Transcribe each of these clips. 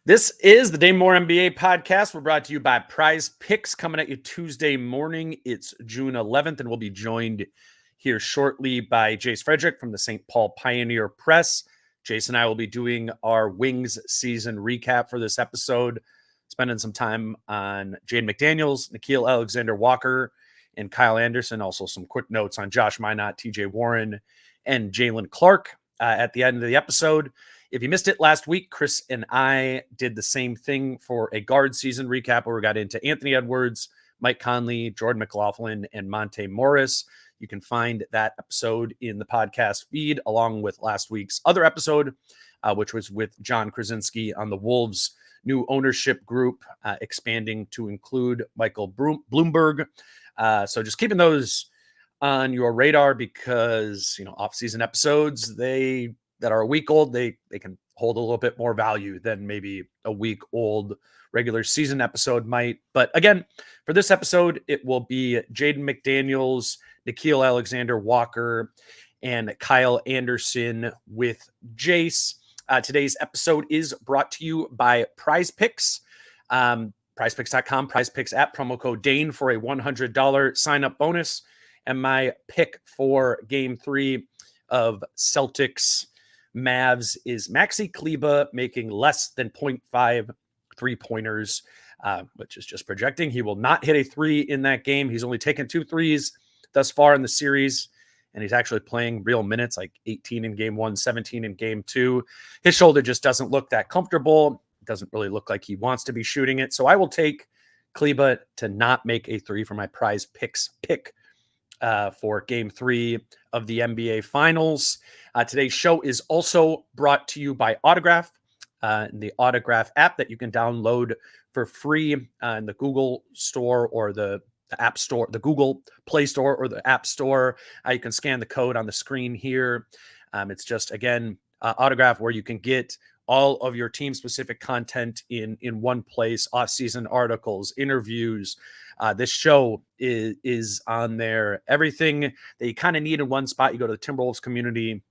This is the Dane Moore NBA podcast. We're brought to you by Prize Picks, coming at you Tuesday morning. It's June 11th, and we'll be joined here shortly by Jace Frederick from the St. Paul Pioneer Press. Jace and I will be doing our Wings season recap for this episode, spending some time on Jaden McDaniels, Nickiel Alexander-Walker, and Kyle Anderson. Also some quick notes on Josh Minott, TJ Warren, and Jaylen Clark at the end of the episode. If you missed it last week, Chris and I did the same thing for a guard season recap where we got into Anthony Edwards, Mike Conley, Jordan McLaughlin, and Monte Morris. You can find that episode in the podcast feed along with last week's other episode, which was with John Krasinski on the Wolves' new ownership group, expanding to include Michael Bloomberg. So just keeping those on your radar because, off-season episodes, that are a week old, they can hold a little bit more value than maybe a week old regular season episode might. But again, for this episode, it will be Jaden McDaniels, Nickiel Alexander-Walker, and Kyle Anderson with Jace. Today's episode is brought to you by Prize Picks. PrizePicks.com, Prize Picks app, promo code Dane for a $100 sign-up bonus. And my pick for Game 3 of Celtics Mavs is Maxi Kleber making less than 0.5 3-pointers, which is just projecting. He will not hit a three in that game. He's only taken 2 threes thus far in the series, and he's actually playing real minutes, like 18 in game 1, 17 in game 2. His shoulder just doesn't look that comfortable. It doesn't really look like he wants to be shooting it. So I will take Kleber to not make a three for my Prize Picks pick for Game 3 of the NBA Finals. Today's show is also brought to you by Autograph, the Autograph app that you can download for free in the Google Store or the App Store, the Google Play Store or the App Store. You can scan the code on the screen here. It's just, again, Autograph, where you can get all of your team-specific content in one place, off-season articles, interviews. This show is on there. Everything that you kind of need in one spot. You go to the Timberwolves community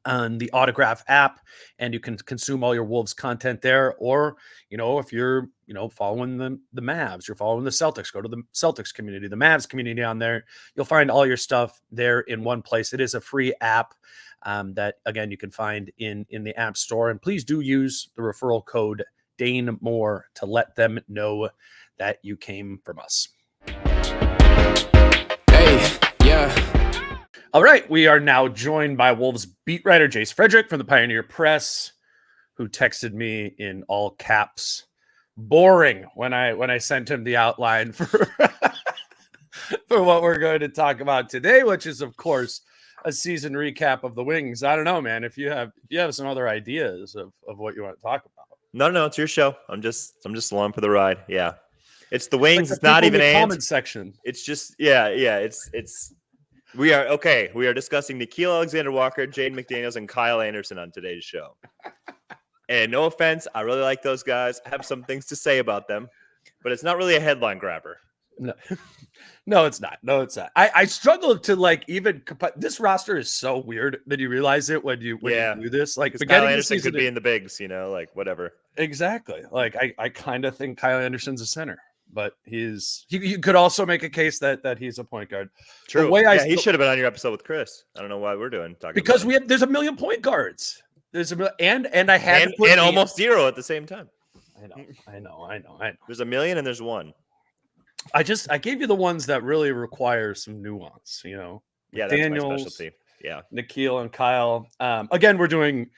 on the Autograph app, and you can consume all your Wolves content there. Or, if you're, following the Mavs, you're following the Celtics, go to the Celtics community, the Mavs community on there. You'll find all your stuff there in one place. It is a free app that, again, you can find in the App Store. And please do use the referral code DaneMoore to let them know that you came from us. Hey, yeah. All right, we are now joined by Wolves beat writer Jace Frederick from the Pioneer Press, who texted me in all caps, boring, when I sent him the outline for for what we're going to talk about today, which is, of course, a season recap of the Wings. I don't know, man, if you have some other ideas of what you want to talk about. No, it's your show. I'm just along for the ride. Yeah. It's the Wings. Like it's not even a comment section. It's just it's we are discussing Nickiel Alexander-Walker, Jaden McDaniels, and Kyle Anderson on today's show. And no offense, I really like those guys. I have some things to say about them, but it's not really a headline grabber. No, it's not. I struggle to even this roster is so weird that you realize it when you do this. Like, Kyle Anderson could be in the bigs, whatever. Exactly. Like I kind of think Kyle Anderson's a center, but you could also make a case that he's a point guard. True. He should have been on your episode with Chris. I don't know why we're talking because about there's a million point guards. There's a million, and I had to put almost zero at the same time. I know. There's a million and there's one. I gave you the ones that really require some nuance, Yeah, Daniels, that's my specialty. Yeah. Nickiel and Kyle. Again, we're doing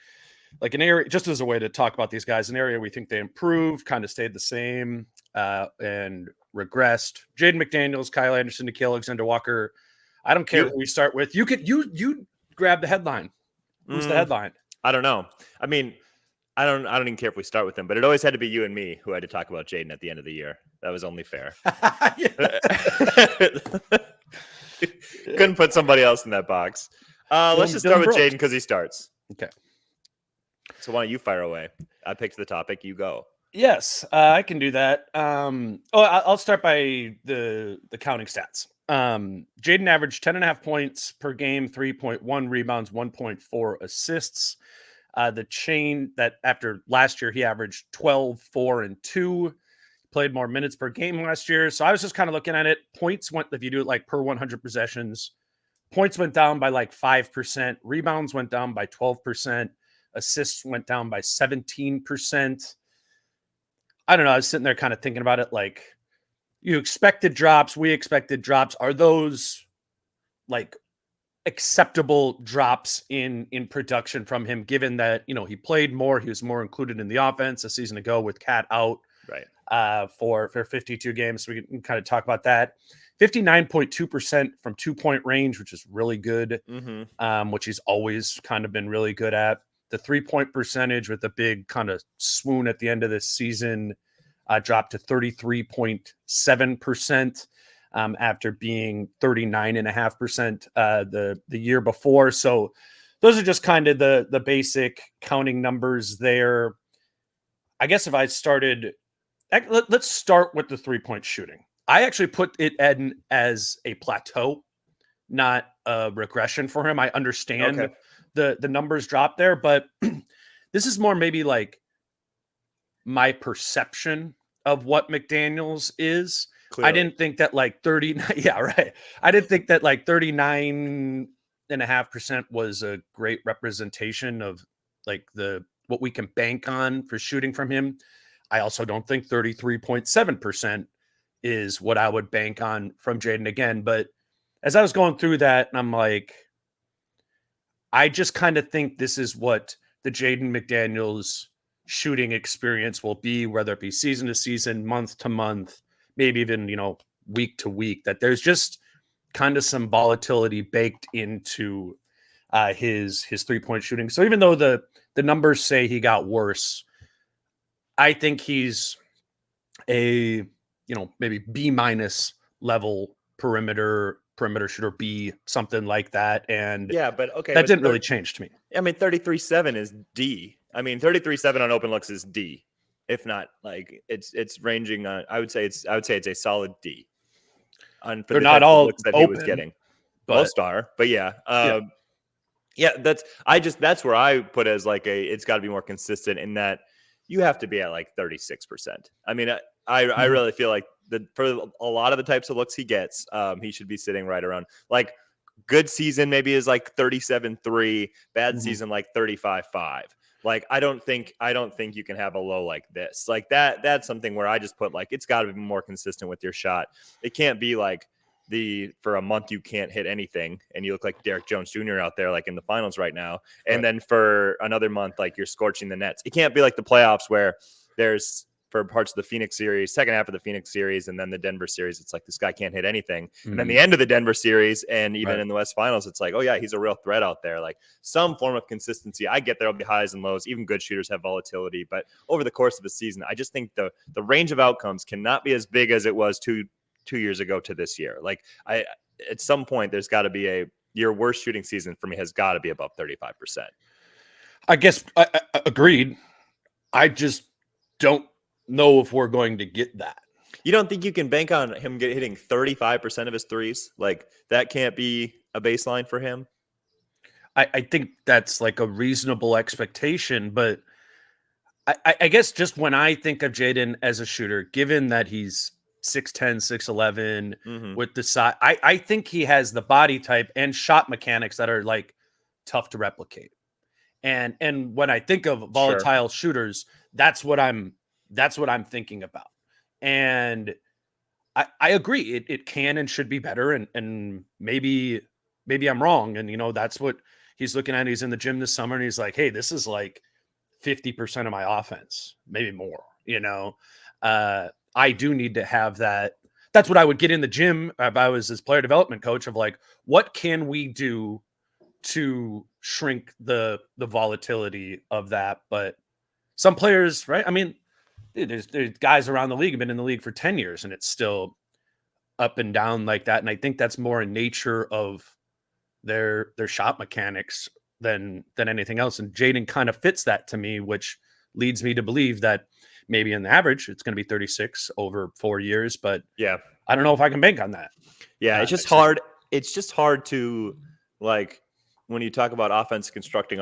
like an area, just as a way to talk about these guys, an area we think they improved, kind of stayed the same, and regressed. Jaden McDaniels, Kyle Anderson, Nickiel Alexander-Walker. I don't care who we start with. You grab the headline. Who's the headline? I don't know. I mean, I don't even care if we start with them, but it always had to be you and me who had to talk about Jaden at the end of the year. That was only fair. Couldn't put somebody else in that box. Let's just start with Jaden because he starts. Okay. So why don't you fire away? I picked the topic. You go. Yes, I can do that. I'll start by the counting stats. Jaden averaged 10.5 points per game, 3.1 rebounds, 1.4 assists. The chain that after last year, he averaged 12, 4, and 2, played more minutes per game last year. So I was just kind of looking at it. Points went, if you do it like per 100 possessions, points went down by like 5%. Rebounds went down by 12%. Assists went down by 17%. I don't know. I was sitting there kind of thinking about it like, you expected drops. We expected drops. Are those like acceptable drops in production from him, given that, he played more, he was more included in the offense a season ago with Cat out for 52 games. So we can kind of talk about that. 59.2% from 2-point range, which is really good, which he's always kind of been really good at. The 3-point percentage with the big kind of swoon at the end of this season dropped to 33.7%. After being 39.5% the year before. So those are just kind of the basic counting numbers there. I guess if I started, let's start with the 3-point shooting. I actually put it in as a plateau, not a regression for him. I understand the numbers drop there, but this is more maybe like my perception of what McDaniels is. Clearly. I didn't think that like 30. Yeah, right. I didn't think that like 39.5% was a great representation of like what we can bank on for shooting from him. I also don't think 33.7% is what I would bank on from Jaden again. But as I was going through that, I'm like, I just kind of think this is what the Jaden McDaniels shooting experience will be, whether it be season to season, month to month, maybe even, week to week, that there's just kind of some volatility baked into his 3-point shooting. So even though the numbers say he got worse, I think he's a, maybe B- level perimeter shooter, B, something like that. And yeah, but okay, that didn't really change to me. I mean, 33.7 is D. I mean, 33.7 on open looks is D. If not, like it's ranging on. I would say it's a solid D. For they're not all looks that open, he was getting. Most are, but yeah, that's where I put as like it's got to be more consistent in that you have to be at like 36%. I mean, I really feel like for a lot of the types of looks he gets, he should be sitting right around like good season maybe is like 37.3, bad season like 35.5. Like, I don't think you can have a low like this. Like that's something where I just put like, it's got to be more consistent with your shot. It can't be like for a month you can't hit anything and you look like Derek Jones Jr. out there like in the finals right now. And then for another month, like you're scorching the nets. It can't be like the playoffs where there's for parts of the Phoenix series, second half of the Phoenix series, and then the Denver series, it's like this guy can't hit anything. And then the end of the Denver series, and even in the West Finals, it's like, oh yeah, he's a real threat out there. Like some form of consistency. I get there'll be highs and lows. Even good shooters have volatility, but over the course of a season, I just think the range of outcomes cannot be as big as it was two years ago to this year. Like at some point, there's got to be your worst shooting season for me has got to be above 35%. I guess I agreed. I just don't know if we're going to get that. You don't think you can bank on him hitting 35% of his threes? Like that can't be a baseline for him? I think that's like a reasonable expectation, but I guess just when I think of Jaden as a shooter, given that he's 6'10", 6'11", with the size, I think he has the body type and shot mechanics that are like tough to replicate. And when I think of volatile shooters, that's what I'm thinking about. And I agree. It can and should be better. And maybe I'm wrong. And, that's what he's looking at. He's in the gym this summer and he's like, hey, this is like 50% of my offense, maybe more, I do need to have that. That's what I would get in the gym if I was his player development coach of like, what can we do to shrink the volatility of that? But some players, right? I mean, there's guys around the league have been in the league for 10 years and it's still up and down like that. And I think that's more in nature of their shot mechanics than anything else. And Jaden kind of fits that to me, which leads me to believe that maybe in the average it's going to be 36 over 4 years. But yeah, I don't know if I can bank on that. Yeah, it's just hard. It's just hard to like when you talk about offense, constructing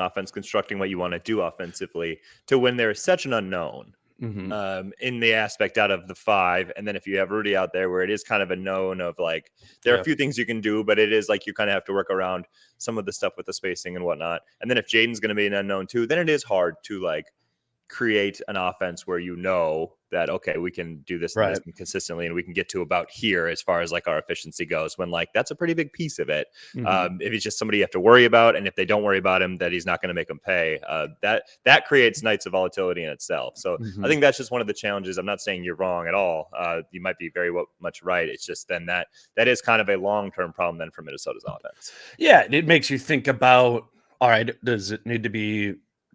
what you want to do offensively, to when there is such an unknown in the aspect out of the 5. And then if you have Rudy out there where it is kind of a known of like, there are a few things you can do, but it is like you kind of have to work around some of the stuff with the spacing and whatnot. And then if Jaden's going to be an unknown too, then it is hard to like create an offense where you know that, okay, we can do this and this consistently and we can get to about here as far as like our efficiency goes, when like that's a pretty big piece of it. If it's just somebody you have to worry about, and if they don't worry about him, that he's not going to make them pay, that creates nights of volatility in itself. So I think that's just one of the challenges. I'm not saying you're wrong at all. You might be very much right. It's just then that is kind of a long-term problem then for Minnesota's offense. Yeah, it makes you think about, all right,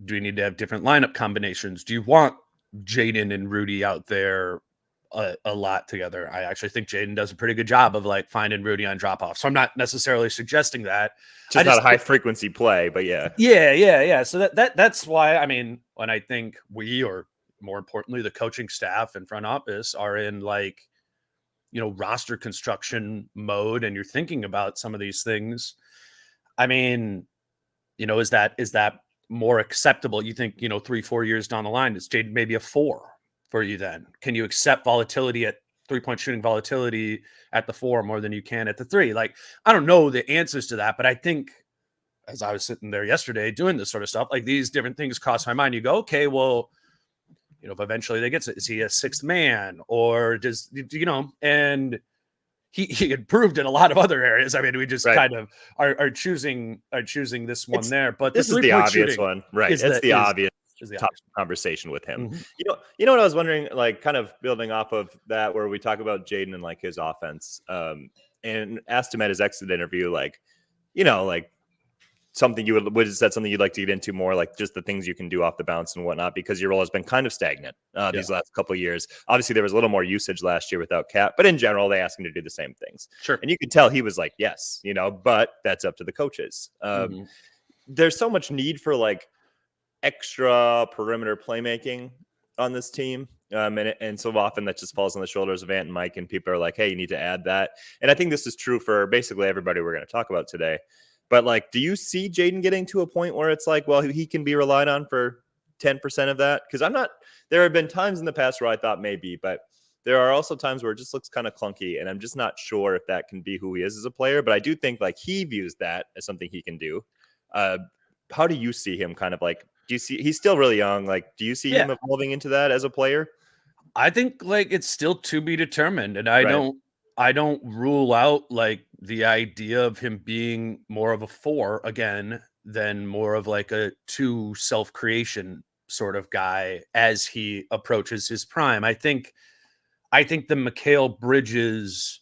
do we need to have different lineup combinations? Do you want Jaden and Rudy out there a lot together? I actually think Jaden does a pretty good job of like finding Rudy on drop off. So I'm not necessarily suggesting that. Just not a high frequency play, but yeah. Yeah. So that's why, I mean, when I think we, or more importantly, the coaching staff and front office are in like, roster construction mode, and you're thinking about some of these things. I mean, is that more acceptable? You think, 3-4 years down the line, is Jaden maybe a 4 for you then? Can you accept volatility at 3-point shooting volatility at the 4 more than you can at the 3? Like, I don't know the answers to that, but I think as I was sitting there yesterday doing this sort of stuff, like these different things cross my mind. You go, okay, well, if eventually they get to, is he a 6th man, or does, and he improved in a lot of other areas. I mean, we just kind of are choosing this one there, but this is the obvious one, right? It's the obvious conversation with him. You know what I was wondering, like kind of building off of that, where we talk about Jaden and like his offense, and asked him at his exit interview, like, like something is that something you'd like to get into more, like just the things you can do off the bounce and whatnot, because your role has been kind of stagnant these last couple of years. Obviously there was a little more usage last year without Cap, but in general they asked him to do the same things. Sure. And you could tell he was like, yes, but that's up to the coaches. There's so much need for like extra perimeter playmaking on this team. And so often that just falls on the shoulders of Ant and Mike, and people are like, hey, you need to add that. And I think this is true for basically everybody we're going to talk about today. But like, do you see Jaden getting to a point where it's like, well, he can be relied on for 10% of that? Because there have been times in the past where I thought maybe, but there are also times where it just looks kind of clunky, and I'm just not sure if that can be who he is as a player. But I do think like he views that as something he can do. How do you see him kind of like, do you see, he's still really young. Like, do you see him evolving into that as a player? I think like it's still to be determined. And I don't rule out like the idea of him being more of a 4 again than more of like a 2 self-creation sort of guy as he approaches his prime. I think the Mikal Bridges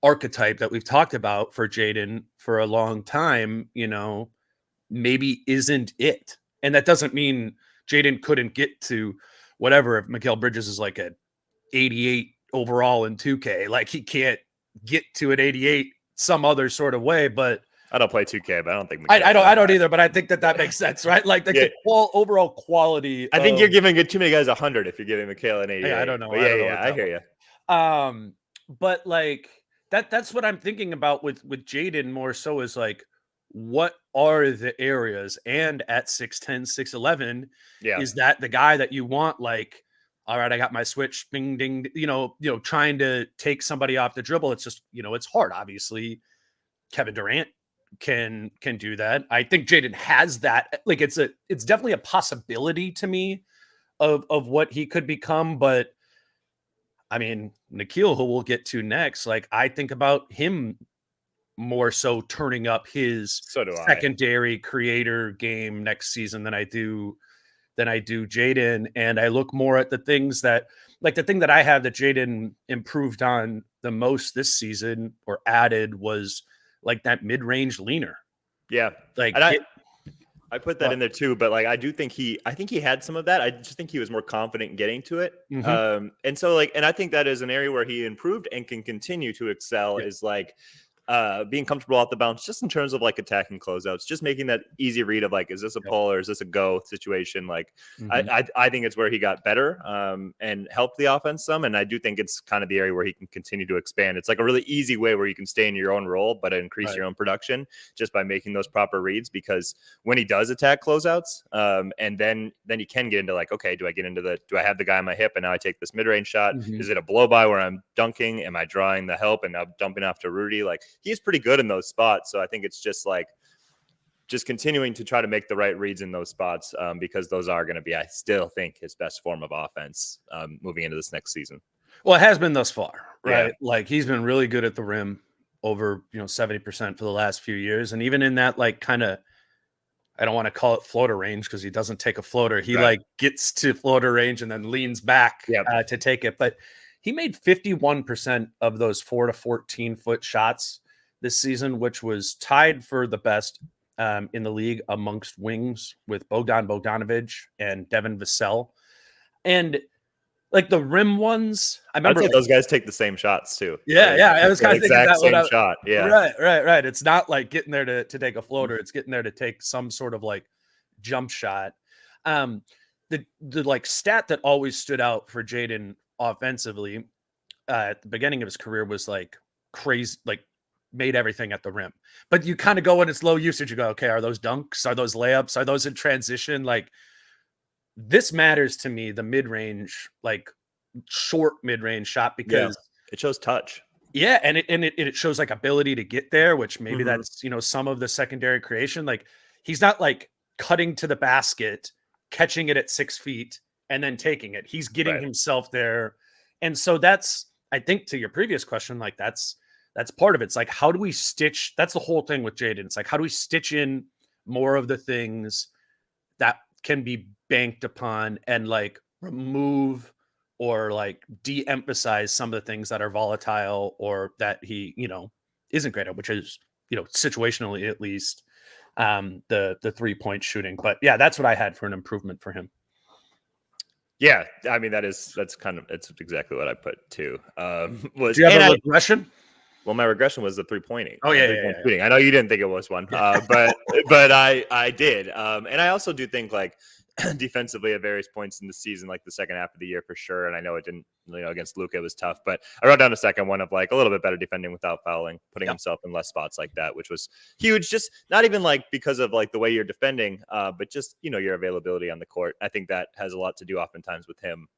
archetype that we've talked about for Jaden for a long time, maybe isn't it. And that doesn't mean Jaden couldn't get to whatever if Mikal Bridges is like a 88 overall in 2K. Like he can't get to an 88 some other sort of way. But I don't play 2K, but I don't think I don't either. But I think that makes sense, right? Like the overall quality. I think you're giving too many guys 100 if you're giving Mikal an 88. I don't know. But I hear you. But like that's what I'm thinking about with Jaden more so, is like, what are the areas? And at 6'10", 6'11", is that the guy that you want? Like, all right, I got my switch, ding, ding, trying to take somebody off the dribble. It's just, it's hard. Obviously, Kevin Durant can do that. I think Jaden has that. Like, it's definitely a possibility to me of what he could become. But I mean, Nickiel, who we'll get to next, like I think about him more so turning up his secondary creator game next season than I do Jaden. And I look more at the things that, like the thing that I have that Jaden improved on the most this season or added was like that mid-range leaner. Yeah. Like I put that in there too, but like, I think he had some of that. I just think he was more confident in getting to it. And so like, and I think that is an area where he improved and can continue to excel is like, being comfortable off the bounce, just in terms of like attacking closeouts, just making that easy read of like, is this a pull or is this a go situation? Like, I think it's where he got better and helped the offense some. And I do think it's kind of the area where he can continue to expand. It's like a really easy way where you can stay in your own role, but increase your own production just by making those proper reads. Because when he does attack closeouts, and then you can get into like, okay, do I have the guy on my hip and now I take this mid-range shot? Is it a blow by where I'm dunking? Am I drawing the help and now dumping off to Rudy? Like, he's pretty good in those spots. So I think it's just like, just continuing to try to make the right reads in those spots because those are going to be, I still think, his best form of offense moving into this next season. Well, it has been thus far, right? Yeah. Like, he's been really good at the rim, over 70% for the last few years. And even in that, like, kind of, I don't want to call it floater range because he doesn't take a floater. He like gets to floater range and then leans back to take it. But he made 51% of those 4 to 14 foot shots this season, which was tied for the best in the league amongst wings with Bogdan Bogdanovic and Devin Vassell. And like the rim ones, I remember those guys take the same shots too. Yeah. I was kind of thinking that same shot. Yeah. Right. It's not like getting there to take a floater. It's getting there to take some sort of like jump shot. The like stat that always stood out for Jaden offensively at the beginning of his career was like crazy, like made everything at the rim. But you kind of go when it's low usage, you go, okay, are those dunks? Are those layups? Are those in transition? Like, this matters to me, the mid-range, like short mid-range shot, because it shows touch. Yeah, and it shows like ability to get there, which maybe that's some of the secondary creation. Like, he's not like cutting to the basket, catching it at 6 feet, and then taking it. He's getting himself there. And so that's, I think, to your previous question, like that's part of it. It's like, how do we stitch? That's the whole thing with Jaden. It's like, how do we stitch in more of the things that can be banked upon and like remove or like de-emphasize some of the things that are volatile or that he, isn't great at, which is, situationally at least, the 3-point shooting. But yeah, that's what I had for an improvement for him. Yeah, I mean that's exactly what I put too. Do you have a regression? Well, my regression was the 3-pointing. Oh yeah. I know you didn't think it was one, but I did. And I also do think like defensively at various points in the season, like the second half of the year for sure. And I know it didn't, against Luka it was tough, but I wrote down a second one of like a little bit better defending without fouling, putting himself in less spots like that, which was huge. Just not even like because of like the way you're defending, but just, your availability on the court. I think that has a lot to do oftentimes with him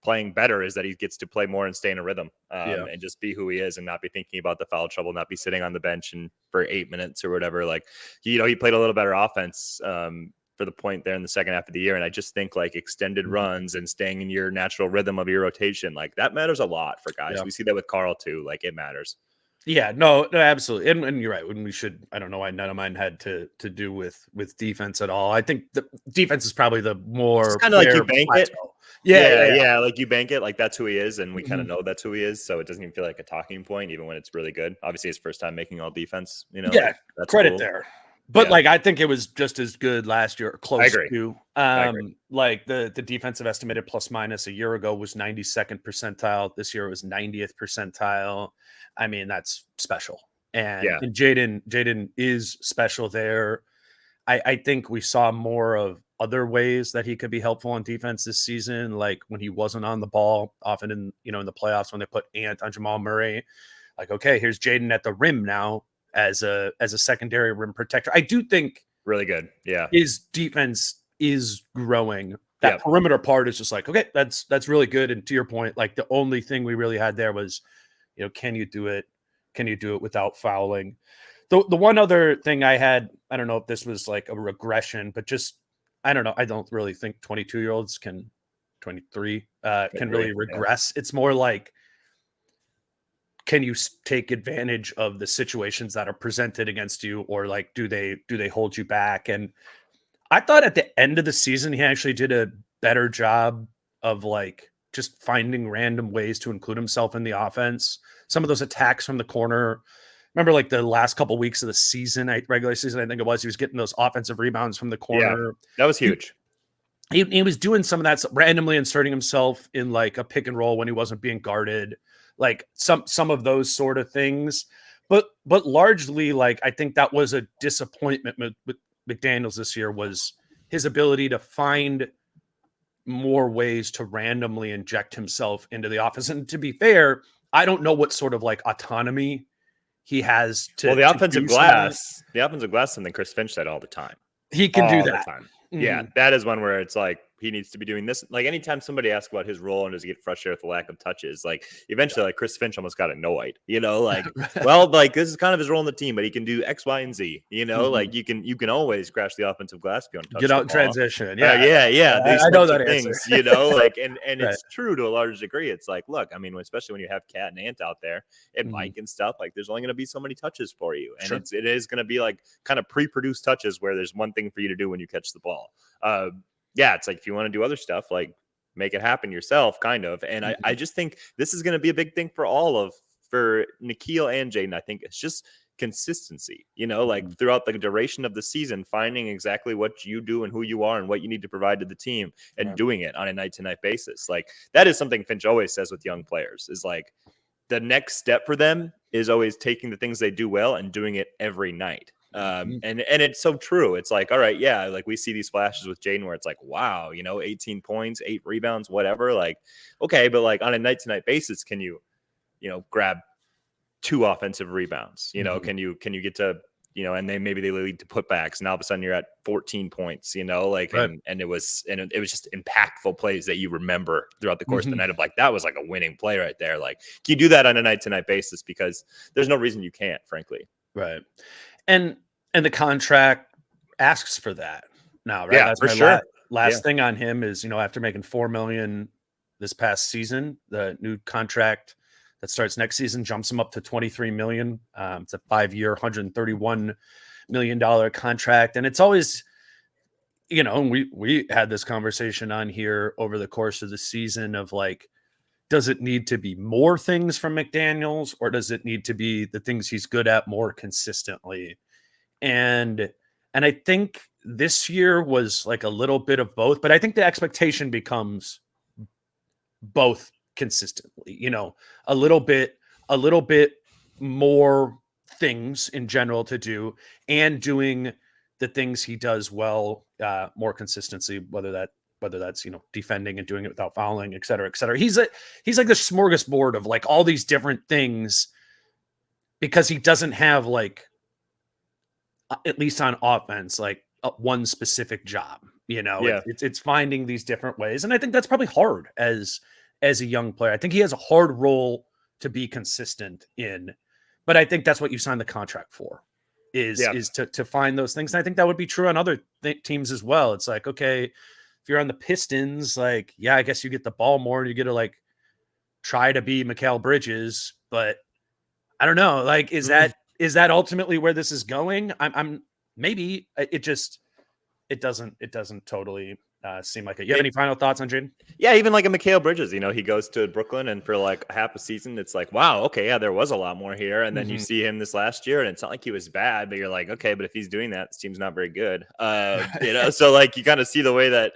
playing better, is that he gets to play more and stay in a rhythm and just be who he is and not be thinking about the foul trouble, not be sitting on the bench and for 8 minutes or whatever. Like, he played a little better offense for the point there in the second half of the year. And I just think like extended runs and staying in your natural rhythm of your rotation, like that matters a lot for guys. We see that with Carl too. Like, it matters. Yeah, no, absolutely. And you're right. When we should, I don't know why none of mine had to do with defense at all. I think the defense is probably the more kind of like you bank plateau. it. Yeah. Like you bank it, like that's who he is. And we kind of know that's who he is. So it doesn't even feel like a talking point, even when it's really good. Obviously his first time making all defense, Yeah, that's credit cool. There. But like, I think it was just as good last year, or close to. Like the defensive estimated plus minus a year ago was 92nd percentile. This year it was 90th percentile. I mean, that's special. And Jaden is special there. I think we saw more of other ways that he could be helpful on defense this season, like when he wasn't on the ball, often in the playoffs when they put Ant on Jamal Murray. Like, okay, here's Jaden at the rim now as a secondary rim protector. I do think really good. Yeah. His defense is growing. That perimeter part is just like, okay, that's really good. And to your point, like the only thing we really had there was, can you do it? Can you do it without fouling? The one other thing I had, I don't know if this was like a regression, but just, I don't know. I don't really think 22-year-olds can 23 can really regress. It's more like, can you take advantage of the situations that are presented against you, or like, do they hold you back? And I thought at the end of the season, he actually did a better job of like just finding random ways to include himself in the offense. Some of those attacks from the corner. Remember, like the last couple weeks of the season, regular season, I think it was, he was getting those offensive rebounds from the corner. Yeah, that was huge. He was doing some of that, randomly inserting himself in like a pick and roll when he wasn't being guarded, like some of those sort of things. But largely, like, I think that was a disappointment with McDaniels this year, was his ability to find more ways to randomly inject himself into the offense. And to be fair, I don't know what sort of like autonomy he has to. Well, the offensive do some of that. glass, something Chris Finch said all the time. He can do All the that. time. Mhm. Yeah, that is one where it's like he needs to be doing this. Like anytime somebody asks about his role and does he get frustrated with the lack of touches, like eventually, like Chris Finch almost got annoyed. Like well, like this is kind of his role in the team, but he can do X, Y, and Z. Like you can always crash the offensive glass if you want to touch Get out the in ball. transition. Yeah. These I know types that of things, answer. like and Right. it's true to a large degree. It's like, look, I mean, especially when you have Cat and Ant out there and Mhm. Mike and stuff, like there's only going to be so many touches for you, and Sure. it is going to be like kind of pre-produced touches where there's one thing for you to do when you catch the ball. Yeah, it's like if you want to do other stuff, like make it happen yourself, kind of. And I just think this is going to be a big thing for Nickiel and Jaden. I think it's just consistency, like throughout the duration of the season, finding exactly what you do and who you are and what you need to provide to the team and doing it on a night-to-night basis. Like that is something Finch always says with young players, is like the next step for them is always taking the things they do well and doing it every night. And it's so true. It's like, all right, yeah, like we see these flashes with Jaden where it's like, wow, 18 points, 8 rebounds, whatever. Like, okay, but like on a night-to-night basis, can you grab 2 offensive rebounds? Can you get to and then maybe they lead to putbacks, and all of a sudden you're at 14 points, like Right. and it was just impactful plays that you remember throughout the course of the night of like, that was like a winning play right there. Like, can you do that on a night-to-night basis? Because there's no reason you can't, frankly. Right. And the contract asks for that now, right? Yeah, That's for my sure. last thing on him is, after making $4 million this past season, the new contract that starts next season jumps him up to $23 million. It's a 5-year, $131 million contract. And it's always, we had this conversation on here over the course of the season of like, does it need to be more things from McDaniels, or does it need to be the things he's good at more consistently? And I think this year was like a little bit of both, but I think the expectation becomes both consistently, a little bit more things in general to do, and doing the things he does well, more consistency, whether that's, defending and doing it without fouling, et cetera, et cetera. He's like the smorgasbord of like all these different things, because he doesn't have like, at least on offense, like one specific job. Yeah. It's finding these different ways, and I think that's probably hard as a young player. I think he has a hard role to be consistent in, but I think that's what you signed the contract for, is to find those things. And I think that would be true on other teams as well. It's like, okay, if you're on the Pistons, like, yeah, I guess you get the ball more and you get to like try to be Mikal Bridges, but I don't know. Like, is that ultimately where this is going? I'm maybe it doesn't totally seem like it. You have any final thoughts on Jaden? Yeah, even like a Mikal Bridges, he goes to Brooklyn, and for like half a season, it's like, wow, okay, yeah, there was a lot more here. And then you see him this last year, and it's not like he was bad, but you're like, okay, but if he's doing that, this team's not very good. So like you kind of see the way that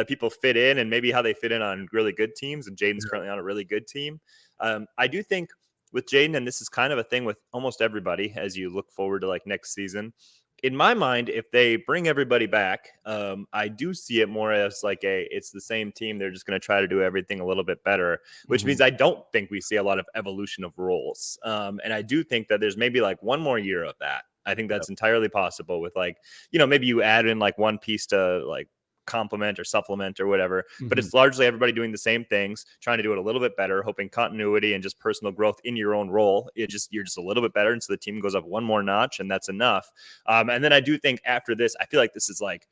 people fit in, and maybe how they fit in on really good teams. And Jaden's currently on a really good team. I do think with Jaden, and this is kind of a thing with almost everybody as you look forward to like next season, in my mind, if they bring everybody back, I do see it more as like it's the same team. They're just going to try to do everything a little bit better, which means I don't think we see a lot of evolution of roles. And I do think that there's maybe like one more year of that. I think that's entirely possible with like, maybe you add in like one piece to like complement or supplement or whatever, but it's largely everybody doing the same things, trying to do it a little bit better, hoping continuity and just personal growth in your own role. You're just a little bit better, and so the team goes up one more notch, and that's enough. And then I do think after this, I feel like this is like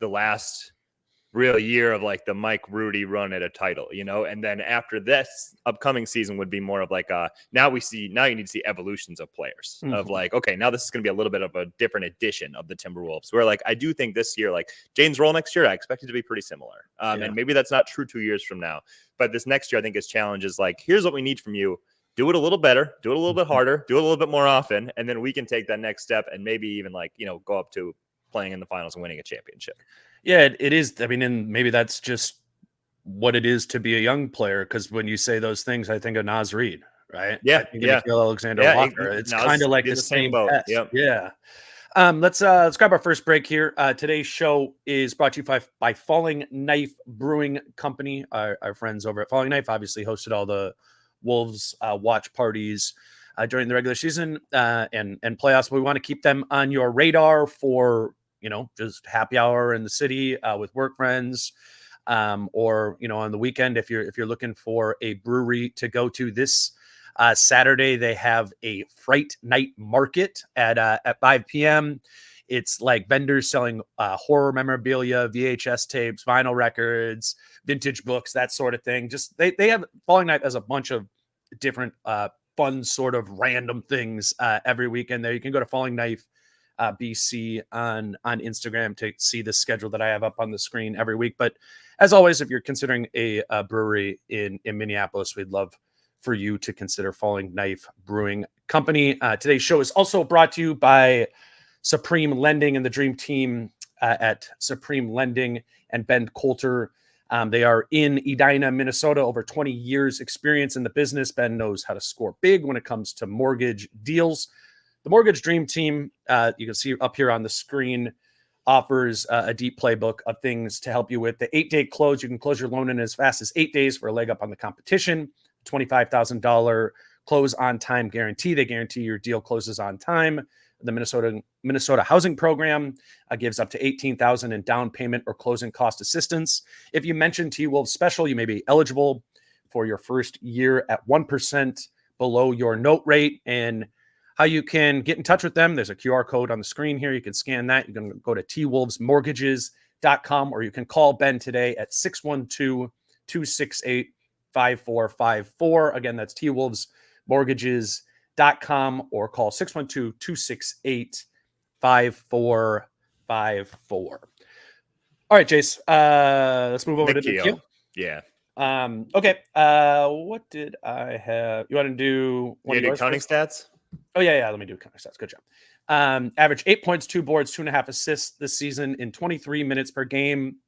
the last real year of like the Mike Rudy run at a title, and then after this upcoming season would be more of like now you need to see evolutions of players of like, okay, now this is going to be a little bit of a different edition of the Timberwolves, where like I do think this year, like Jaden's role next year, I expect it to be pretty similar. And maybe that's not true 2 years from now, but this next year I think his challenge is like, here's what we need from you. Do it a little better, do it a little bit harder, do it a little bit more often, and then we can take that next step and maybe even like, go up to playing in the finals and winning a championship. Yeah, it is. I mean, and maybe that's just what it is to be a young player. Because when you say those things, I think of Naz Reid, right? Yeah, I think yeah. Nickiel Alexander-Walker. It's now kind of like in the the same same boat. test. Yep. Yeah. Let's grab our first break here. Today's show is brought to you by Falling Knife Brewing Company. Our friends over at Falling Knife obviously hosted all the Wolves watch parties during the regular season and playoffs. We want to keep them on your radar for, just happy hour in the city with work friends, or on the weekend if you're looking for a brewery to go to. This Saturday they have a Fright Night Market at 5 p.m. It's like vendors selling horror memorabilia, VHS tapes, vinyl records, vintage books, that sort of thing. Just they have Falling Night as a bunch of different fun sort of random things every weekend there. You can go to Falling Knife BC on Instagram to see the schedule that I have up on the screen every week. But as always, if you're considering a brewery in Minneapolis, we'd love for you to consider Falling Knife Brewing Company. Today's show is also brought to you by Supreme Lending and the Dream Team at Supreme Lending and Ben Coulter. They are in Edina, Minnesota, over 20 years experience in the business. Ben knows how to score big when it comes to mortgage deals. The Mortgage Dream Team, you can see up here on the screen, offers a deep playbook of things to help you with the 8-day close. You can close your loan in as fast as 8 days for a leg up on the competition. $25,000 close on time guarantee. They guarantee your deal closes on time. The Minnesota Housing Program gives up to $18,000 in down payment or closing cost assistance. If you mention T-Wolves Special, you may be eligible for your first year at 1% below your note rate. And how you can get in touch with them, there's a QR code on the screen here. You can scan that. You can go to twolvesmortgages.com, or you can call Ben today at 612-268-5454. Again, that's twolvesmortgages.com, or call 612-268-5454. All right, Jace, let's move over to Nickiel. Yeah. Okay. What did I have? You want to do one of yours counting first? stats? Oh, yeah. Let me do counting stats. Good job. Average 8 points, 2 boards, 2.5 assists this season in 23 minutes per game,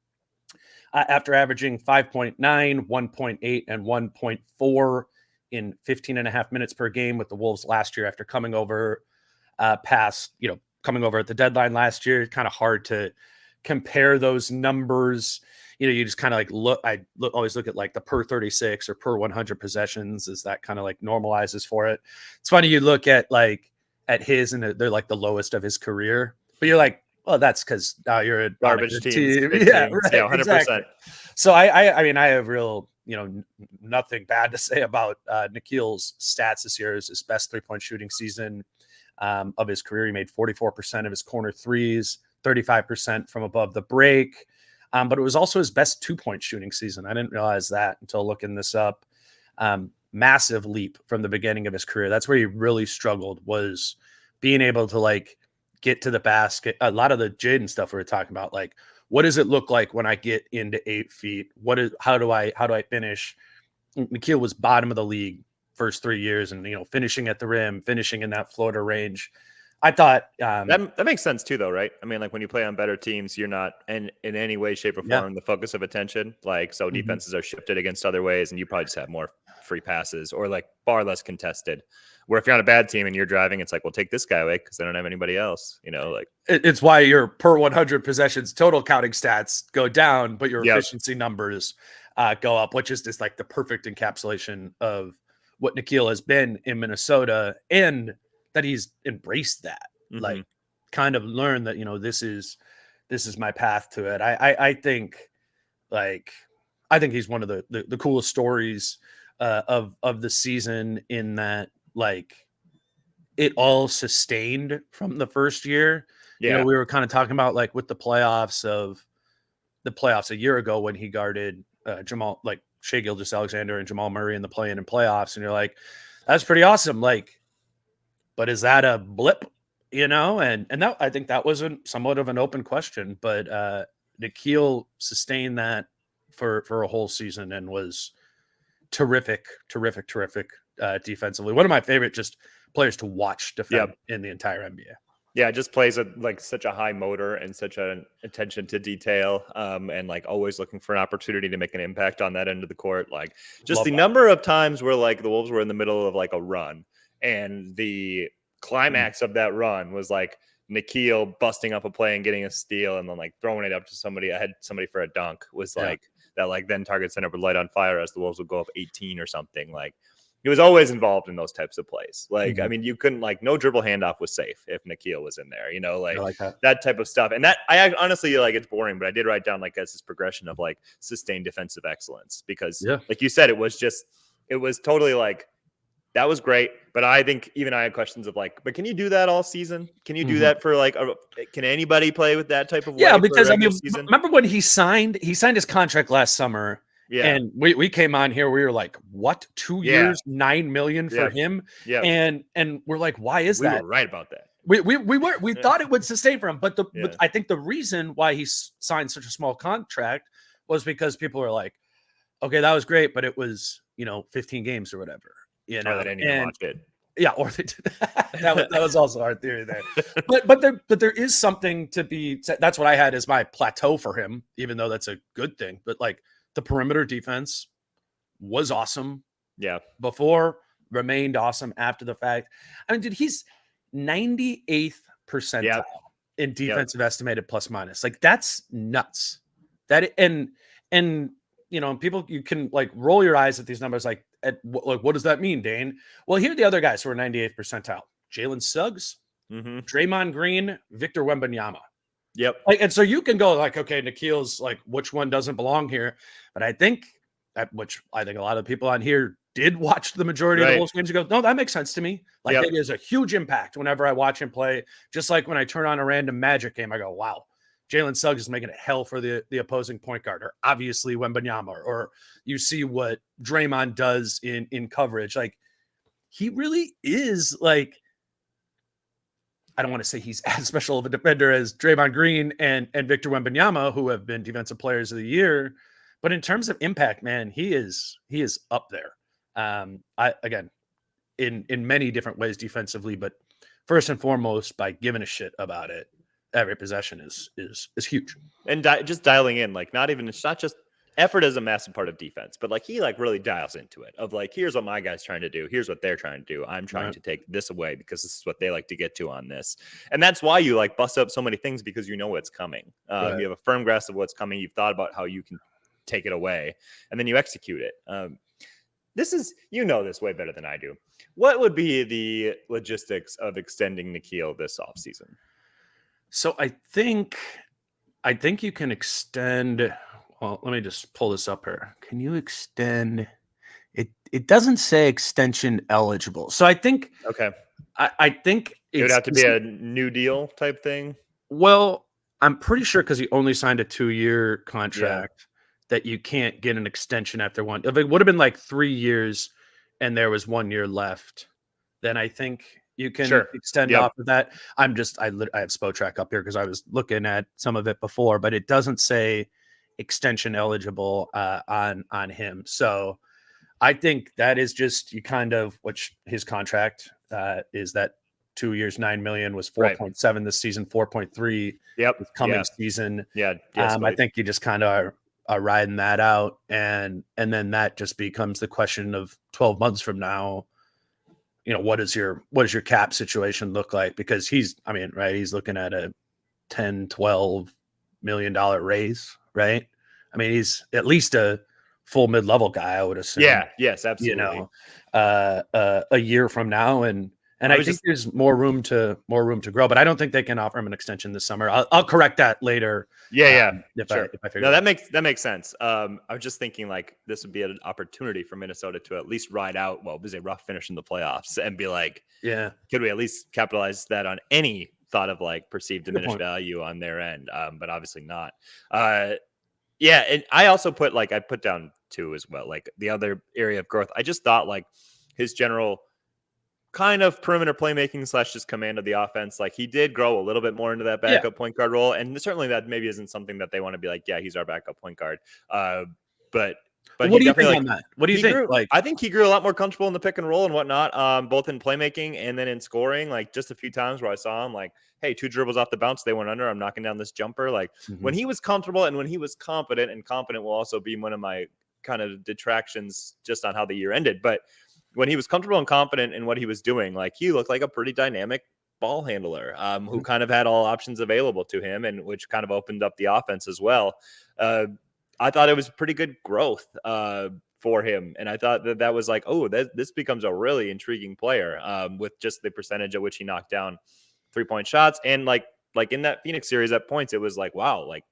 after averaging 5.9, 1.8, and 1.4 in 15.5 minutes per game with the Wolves last year after coming over coming over at the deadline last year. Kind of hard to compare those numbers. You just kind of always look at like the per 36 or per 100 possessions, as that kind of like normalizes for it. It's funny. You look at his and they're like the lowest of his career, but you're like, well, that's because now you're a garbage team. Yeah, right, yeah, 100%. Exactly. So I mean, I have real, nothing bad to say about Nickiel's stats this year. Is his best 3-point shooting season of his career. He made 44% of his corner threes, 35% from above the break. But it was also his best 2-point shooting season. I didn't realize that until looking this up. Massive leap from the beginning of his career. That's where he really struggled, was being able to get to the basket. A lot of the Jaden stuff we were talking about, what does it look like when I get into 8 feet? How do I finish? Nickiel was bottom of the league first 3 years, and finishing at the rim, finishing in that floater range. I thought that makes sense too, though, right? I mean, when you play on better teams, you're not in any way, shape, or form the focus of attention. So defenses are shifted against other ways, and you probably just have more free passes or far less contested. Where if you're on a bad team and you're driving, it's well, take this guy away because they don't have anybody else. It's why your per 100 possessions total counting stats go down, but your efficiency numbers go up, which is just the perfect encapsulation of what Nickiel has been in Minnesota, and that he's embraced that, kind of learned that, this is my path to it. I think he's one of the coolest stories of the season, in that it all sustained from the first year. Yeah. We were kind of talking about with the playoffs a year ago when he guarded Jamal, Shai Gilgeous-Alexander and Jamal Murray in the play-in and playoffs, and you're like, that's pretty awesome. But is that a blip? And that, I think that was somewhat of an open question, but Nickiel sustained that for a whole season and was terrific defensively. One of my favorite just players to watch defend in the entire NBA. Yeah, it just plays like such a high motor and such an attention to detail, and like always looking for an opportunity to make an impact on that end of the court. Like just Love the that. number of times where like the Wolves were in the middle of like a run, and the climax of that run was like Nickiel busting up a play and getting a steal, and then like throwing it up to somebody. I had somebody for a dunk was Yeah. like that. Like then target center would light on fire as the Wolves would go up 18 or something. Like he was always involved in those types of plays. Like, I mean, you couldn't like no dribble handoff was safe if Nickiel was in there, you know, I like like that. that type of stuff. And that I honestly like it's boring, but I did write down like as this progression of like sustained defensive excellence because Yeah. like you said, it was totally like that was great. But I think even I had questions of like, but can you do that all season? Can you do that for like, can anybody play with that type of way? Yeah, for a because I regular mean, season? remember when he signed his contract last summer. Yeah. And we came on here, we were like, what? 2 Yeah. years, $9 million for him? Yeah. And we're like, why is We that? were right about that. We thought it would sustain for him, but Yeah. I think the reason why he signed such a small contract was because people are like, okay, that was great, but it was 15 games or whatever, Or they didn't even watch it. Yeah, or they did. that was also our theory there. But there is something to be said. That's what I had as my plateau for him, even though that's a good thing. But like the perimeter defense was awesome. Yeah. Before, remained awesome after the fact. I mean, dude, he's 98th percentile in defensive estimated plus minus. Like that's nuts. That and people, you can like roll your eyes at these numbers like what does that mean, Dane? Well, here are the other guys who are 98th percentile: Jalen Suggs, Draymond Green, Victor Wembanyama. Yep. And so you can go like, okay, Nickiel's like, which one doesn't belong here? But I think a lot of people on here did watch the majority of the Wolves games and go, no, that makes sense to me. Like it is a huge impact whenever I watch him play. Just like when I turn on a random Magic game, I go, wow, Jalen Suggs is making it hell for the opposing point guard, or obviously Wembanyama, or you see what Draymond does in coverage. Like he really is like, I don't want to say he's as special of a defender as Draymond Green and Victor Wembanyama, who have been defensive players of the year. But in terms of impact, man, he is up there. Again, in many different ways defensively, but first and foremost by giving a shit about it. Every possession is huge. And just dialing in, like it's not just effort is a massive part of defense, but like he like really dials into it of like, here's what my guy's trying to do. Here's what they're trying to do. I'm trying to take this away because this is what they like to get to on this. And that's why you like bust up so many things, because you know what's coming. You have a firm grasp of what's coming. You've thought about how you can take it away, and then you execute it. This is, this way better than I do. What would be the logistics of extending Nickiel this offseason? So I think you can extend. Well, let me just pull this up here. Can you extend it? It doesn't say extension eligible. So I think, I think it would have to be a new deal type thing. Well, I'm pretty sure because he only signed a 2-year contract that you can't get an extension after one. If it would have been like 3 years and there was 1 year left, then I think you can extend off of that. I have Spotrac up here because I was looking at some of it before, but it doesn't say extension eligible on him. So I think that is just which his contract is that 2 years, $9 million was 4.7 this season, 4.3 this coming season. I think you just kind of are riding that out, and then that just becomes the question of 12 months from now. What does your cap situation look like? Because he's looking at a $10-12 million raise, right? I mean, he's at least a full mid-level guy, I would assume. Yeah, yes, absolutely. A year from now, and I think there's more room to grow, but I don't think they can offer him an extension this summer. I'll correct that later. If I figure that makes sense. I was just thinking like this would be an opportunity for Minnesota to at least ride out what was a rough finish in the playoffs and be like, could we at least capitalize that on any thought of like perceived diminished value on their end? But obviously not. And I also put down too as well, like the other area of growth. I just thought like his general kind of perimeter playmaking / just command of the offense. Like he did grow a little bit more into that backup point guard role. And certainly that maybe isn't something that they want to be like, yeah, he's our backup point guard. But But What he do you think definitely on that? What do you think? I think he grew a lot more comfortable in the pick and roll and whatnot, both in playmaking and then in scoring. Like just a few times where I saw him like, hey, 2 dribbles off the bounce, they went under. I'm knocking down this jumper. Like when he was comfortable and when he was confident, and confident will also be one of my kind of detractions just on how the year ended. But when he was comfortable and confident in what he was doing, like he looked like a pretty dynamic ball handler who kind of had all options available to him, and which kind of opened up the offense as well. I thought it was pretty good growth for him, and I thought that was like, oh, this becomes a really intriguing player with just the percentage at which he knocked down 3-point shots, and like in that Phoenix series at points, it was like, wow, like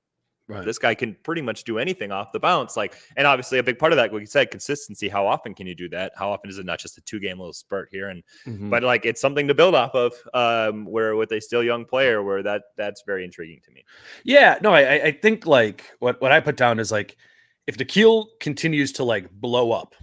this guy can pretty much do anything off the bounce. Like, and obviously a big part of that, like you said, consistency. How often can you do that? How often is it not just a 2-game little spurt here? And but like it's something to build off of. Where with a still young player, where that's very intriguing to me. Yeah, no, I think like what I put down is like if Nickiel continues to like blow up,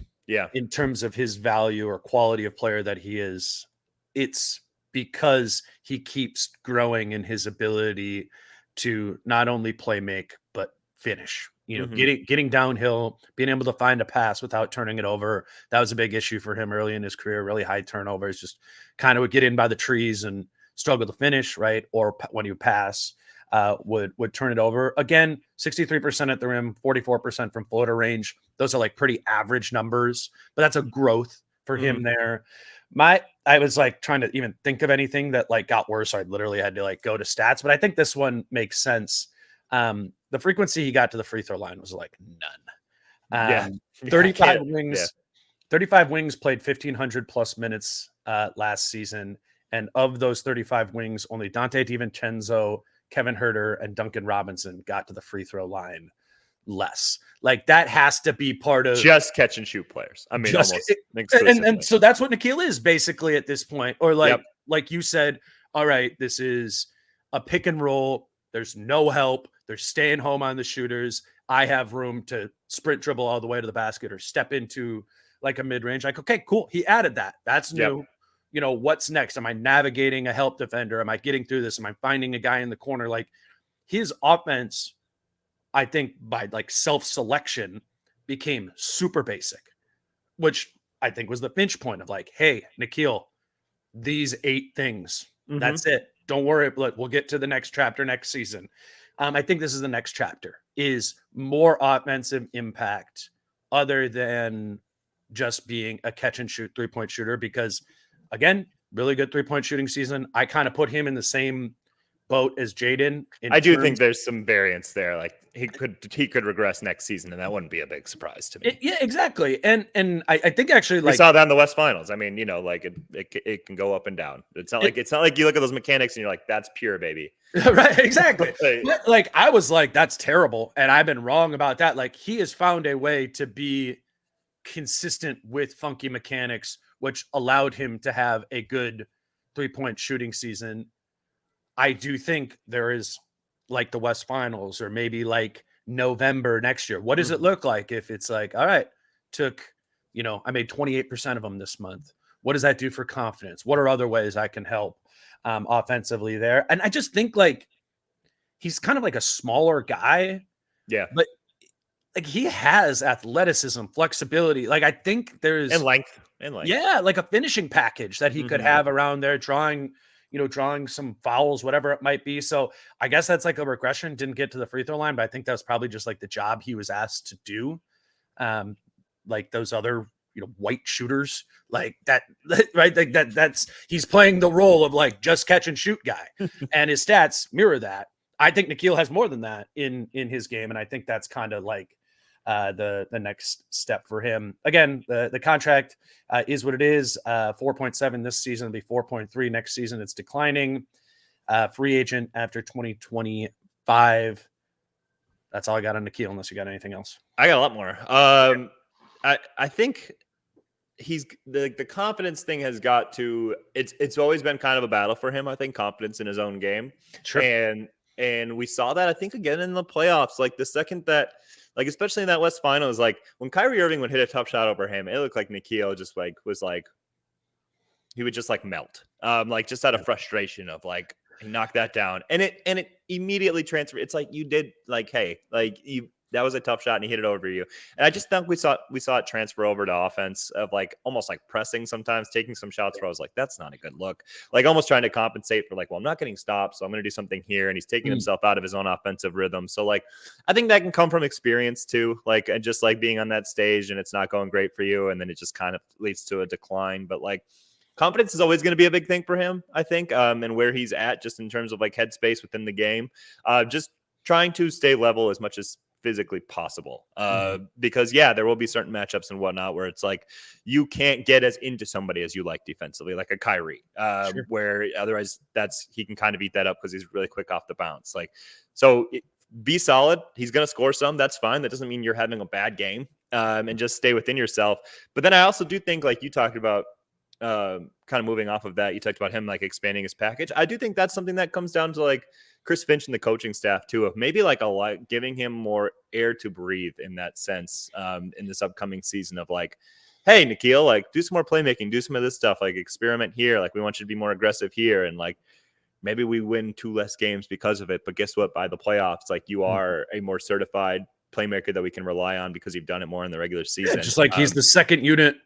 in terms of his value or quality of player that he is, it's because he keeps growing in his ability to not only play make but finish. You know, getting downhill, being able to find a pass without turning it over. That was a big issue for him early in his career. Really high turnovers, just kind of would get in by the trees and struggle to finish, right? Or when you pass, would turn it over. Again, 63% at the rim, 44% from floater range. Those are like pretty average numbers, but that's a growth for him there. I was like trying to even think of anything that like got worse. So I literally had to like go to stats, but I think this one makes sense. The frequency he got to the free throw line was like none. 35 wings, 35 wings played 1,500 plus minutes last season. And of those 35 wings, only Dante DiVincenzo, Kevin Huerter, and Duncan Robinson got to the free throw line less. Like that has to be part of just catch and shoot players. I mean, almost and so that's what Nickiel is basically at this point. Or like you said, all right, this is a pick and roll. There's no help. They're staying home on the shooters. I have room to sprint dribble all the way to the basket or step into like a mid range. Like, okay, cool. He added that. That's new. You know, what's next? Am I navigating a help defender? Am I getting through this? Am I finding a guy in the corner? Like his offense, I think by like self-selection became super basic, which I think was the pinch point of like, hey, Nickiel, these 8 things, that's it. Don't worry. We'll get to the next chapter next season. I think this is the next chapter is more offensive impact other than just being a catch and shoot 3-point shooter, because again, really good 3-point shooting season. I kind of put him in the same boat as Jaden. I do think there's some variance there. Like he could regress next season, and that wouldn't be a big surprise to me. Yeah, exactly. And I think actually we saw that in the West Finals. I mean, you know, like it can go up and down. It's not like you look at those mechanics and you're like, that's pure, baby. Right, exactly. Like I was like, that's terrible, and I've been wrong about that. Like he has found a way to be consistent with funky mechanics, which allowed him to have a good 3-point shooting season. I do think there is like the West Finals or maybe like November next year. What does it look like if it's like, all right, I made 28% of them this month. What does that do for confidence? What are other ways I can help offensively there? And I just think like he's kind of like a smaller guy. Yeah. But like he has athleticism, flexibility. Like I think there's and length. Yeah, like a finishing package that he could have around there, drawing some fouls, whatever it might be. So I guess that's like a regression. Didn't get to the free throw line, but I think that was probably just like the job he was asked to do. Like those other, white shooters like that, right? Like that's he's playing the role of like just catch and shoot guy, and his stats mirror that. I think Nickiel has more than that in his game, and I think that's kind of like the next step for him. Again, the contract is what it is. 4.7 this season, it'll be 4.3 next season. It's declining. Free agent after 2025. That's all I got on Nickiel, unless you got anything else. I got a lot more. I think he's the confidence thing has got to. It's always been kind of a battle for him. I think confidence in his own game. Sure. And we saw that, I think, again in the playoffs. Like the second that, like especially in that West Finals, like when Kyrie Irving would hit a tough shot over him, it looked like Nickiel just like was like he would just like melt, like just out of frustration of like he knocked that down, and it immediately transferred. It's like you did like, hey, like that was a tough shot and he hit it over you. And I just think we saw it transfer over to offense of like almost like pressing sometimes, taking some shots where I was like, that's not a good look. Like almost trying to compensate for like, well, I'm not getting stopped, so I'm going to do something here. And he's taking himself out of his own offensive rhythm. So like, I think that can come from experience too. Like, and just like being on that stage and it's not going great for you. And then it just kind of leads to a decline. But like, confidence is always going to be a big thing for him, I think, and where he's at just in terms of like headspace within the game. Just trying to stay level as much as physically possible. Because there will be certain matchups and whatnot where it's like you can't get as into somebody as you like defensively, like a Kyrie, where otherwise he can kind of eat that up because he's really quick off the bounce. Like, so be solid. He's going to score some. That's fine. That doesn't mean you're having a bad game, and just stay within yourself. But then I also do think, like you talked about, kind of moving off of that, you talked about him like expanding his package. I do think that's something that comes down to like Chris Finch and the coaching staff too, of maybe like giving him more air to breathe in that sense, in this upcoming season of like, hey, Nickiel, like do some more playmaking, do some of this stuff, like experiment here. Like we want you to be more aggressive here. And like, maybe we win 2 less games because of it. But guess what? By the playoffs, like you are a more certified playmaker that we can rely on because you've done it more in the regular season. Yeah, just like he's the second unit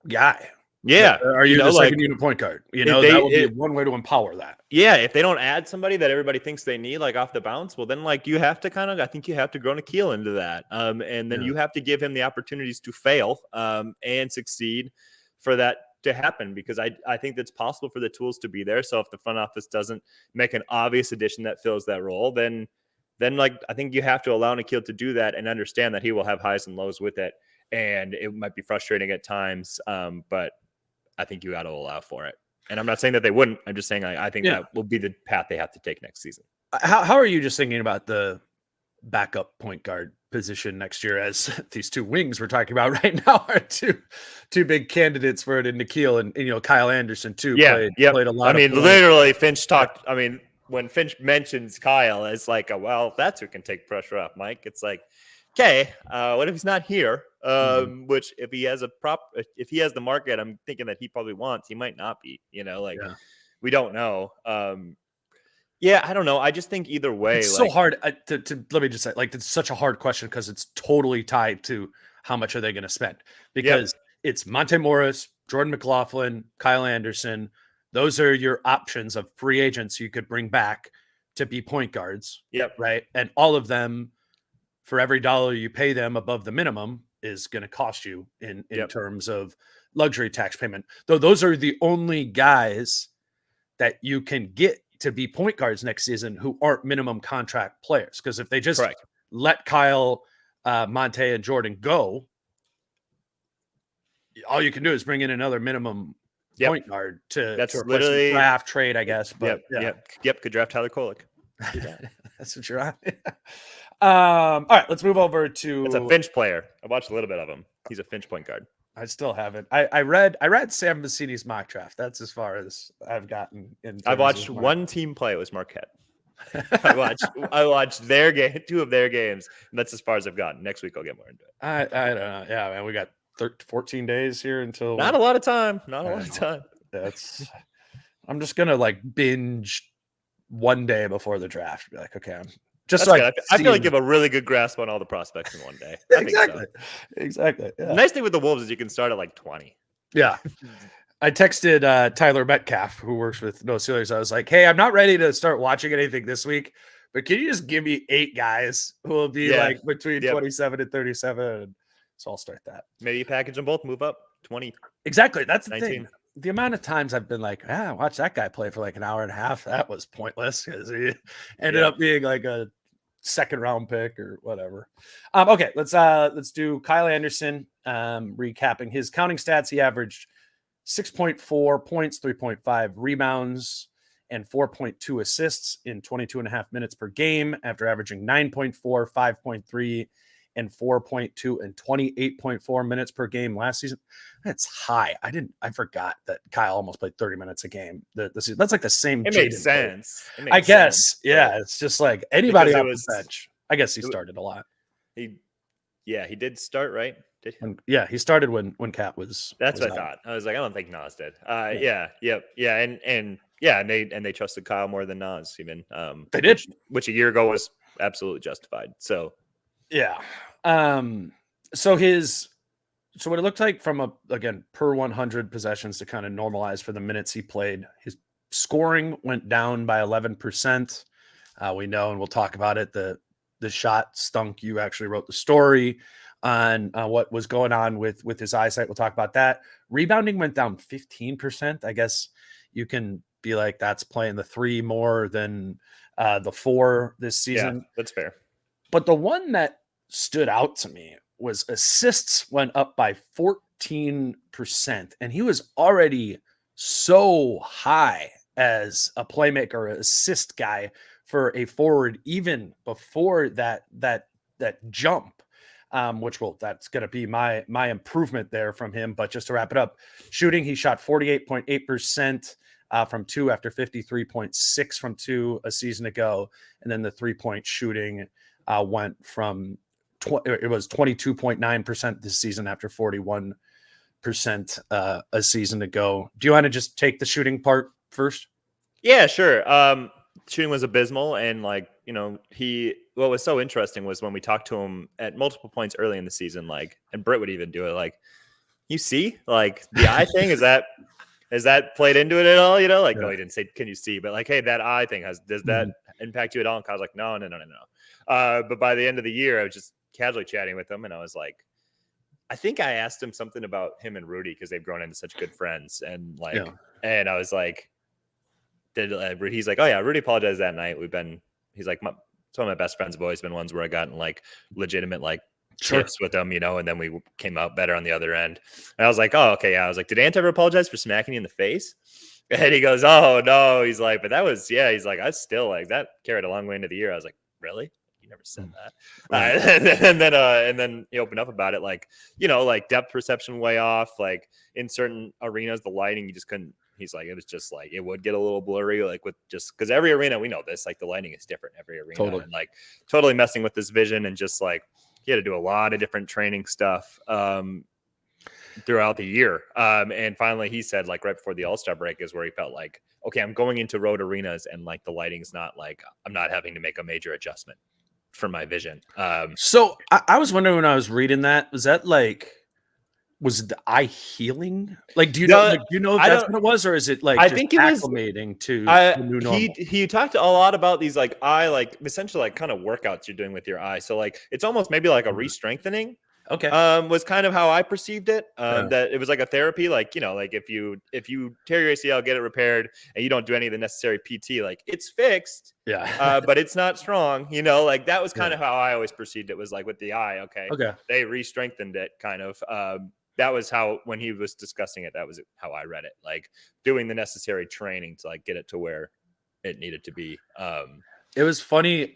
guy. Yeah. Are you the second unit point guard? That would be one way to empower that. Yeah. If they don't add somebody that everybody thinks they need, like off the bounce, well, then like you have to I think you have to grow Nickiel into that. And then you have to give him the opportunities to fail, and succeed for that to happen, because I think that's possible for the tools to be there. So if the front office doesn't make an obvious addition that fills that role, then like, I think you have to allow Nickiel to do that and understand that he will have highs and lows with it. And it might be frustrating at times. But I think you got to allow for it. And I'm not saying that they wouldn't. I'm just saying I think that will be the path they have to take next season. How are you just thinking about the backup point guard position next year, as these 2 wings we're talking about right now are two big candidates for it in Nickiel and Kyle Anderson too. Played a lot. Literally Finch talked. I mean, when Finch mentions Kyle, it's like, well, that's who can take pressure off Mike. It's like, okay, what if he's not here? Which if he has the market, I'm thinking that he probably wants, he might not be, we don't know. I don't know. I just think either way, it's so hard to let me just say, like, it's such a hard question because it's totally tied to how much are they going to spend, because it's Monte Morris, Jordan McLaughlin, Kyle Anderson. Those are your options of free agents you could bring back to be point guards. Right. And all of them, for every dollar you pay them above the minimum, is going to cost you in terms of luxury tax payment. Though those are the only guys that you can get to be point guards next season who aren't minimum contract players. Because if they just let Kyle, Monte, and Jordan go, all you can do is bring in another minimum point guard to replace the draft trade, I guess. But could draft Tyler Kolek. That's what you're on. All right, let's move over to. It's a Finch player. I watched a little bit of him. He's a Finch point guard. I still haven't. I read Sam Vecini's mock draft. That's as far as I've gotten. I've watched one team play. It was Marquette. I watched their game, 2 of their games, and that's as far as I've gotten. Next week I'll get more into it. I don't know. Yeah, man, we got 14 days here until. Not a lot of time. That's. I'm just gonna like binge one day before the draft. Be like, okay, I'm just like I feel like you have a really good grasp on all the prospects in one day. Exactly. Yeah. The nice thing with the Wolves is you can start at like 20. Yeah. I texted Tyler Metcalf, who works with No Steelers. I was like, hey, I'm not ready to start watching anything this week, but can you just give me 8 guys who will be like between 27 and 37? So I'll start that. Maybe you package them both, move up 20. Exactly. That's the 19. Thing. The amount of times I've been like, watch that guy play for like an hour and a half. That was pointless because he ended up being like a 2nd round pick or whatever. Okay, let's do Kyle Anderson. Recapping his counting stats, he averaged 6.4 points, 3.5 rebounds, and 4.2 assists in 22 and a half minutes per game after averaging 9.4, 5.3, and 4.2 and 28.4 minutes per game last season. That's high. I forgot that Kyle almost played 30 minutes a game. That's like the same. It makes sense. I guess. Yeah. It's just like anybody off the bench. I guess he started a lot. He did start, right? He started when Cat was. That's what I thought. I was like, I don't think Nas did. And they trusted Kyle more than Nas even. They did, which a year ago was absolutely justified. So Yeah. So what it looked like from again, per 100 possessions to kind of normalize for the minutes he played, his scoring went down by 11%. We know, and we'll talk about it. The shot stunk. You actually wrote the story on what was going on with his eyesight. We'll talk about that. Rebounding went down 15%. I guess you can be like, that's playing the 3 more than the 4 this season. Yeah, that's fair. But the one that stood out to me was assists went up by 14%. And he was already so high as a playmaker, assist guy for a forward, even before that jump. That's going to be my improvement there from him. But just to wrap it up, shooting, he shot 48.8% from 2 after 53.6 from 2 a season ago. And then the 3-point shooting went from it was 22.9% this season after 41% a season ago. Do you want to just take the shooting part first? Yeah, sure. Shooting was abysmal, and what was so interesting was when we talked to him at multiple points early in the season, and Britt would even do it, you see, the eye thing, is that played into it at all? No, he didn't say, can you see? But hey, that eye thing does that impact you at all? And I was like, no. But by the end of the year, I was just casually chatting with him, and I was like, I think I asked him something about him and Rudy because they've grown into such good friends, and and I was like, he's like, oh yeah, Rudy apologized that night. He's like, some of my best friends have always been ones where I gotten legitimate tips with them, and then we came out better on the other end. And I was like, oh, okay, yeah. I was like, did Ant ever apologize for smacking you in the face? And he goes, oh no. He's like, but that was, yeah. He's like, I still that carried a long way into the year. I was like, really? You never said that. Right. And then he opened up about it, depth perception way off. In certain arenas, the lighting, you just couldn't. He's like, it was just it would get a little blurry, with just because every arena, we know this, the lighting is different every arena. Totally. And totally messing with his vision, and just he had to do a lot of different training stuff throughout the year. And finally he said right before the All-Star break is where he felt okay, I'm going into road arenas and the lighting's not I'm not having to make a major adjustment for my vision. So I was wondering when I was reading that, was that was the eye healing? Do you know? Do you know if that's what it was, or is it I think it was acclimating to the new normal? He talked a lot about these eye essentially kind of workouts you're doing with your eye. So it's almost maybe a re-strengthening. Okay. Was kind of how I perceived it. That it was a therapy, if you tear your ACL, get it repaired, and you don't do any of the necessary PT, it's fixed. Yeah. But it's not strong. That was kind of how I always perceived it, was with the eye. Okay. They re-strengthened it kind of. That was how, when he was discussing it, that was how I read it. Doing the necessary training to get it to where it needed to be. It was funny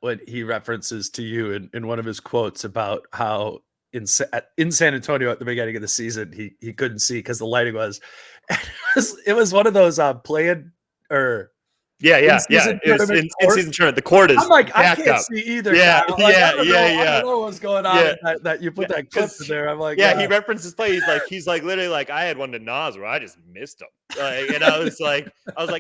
when he references to you in one of his quotes about how in San Antonio at the beginning of the season he couldn't see because the lighting was. It was one of those playing or. Yeah. It was in season tournament. The court is. I'm like, I can't see either. Yeah, I don't know what's going on. That you put that clip in there. I'm like, he references play. He's literally I had one to Nas where I just missed him. And I was like,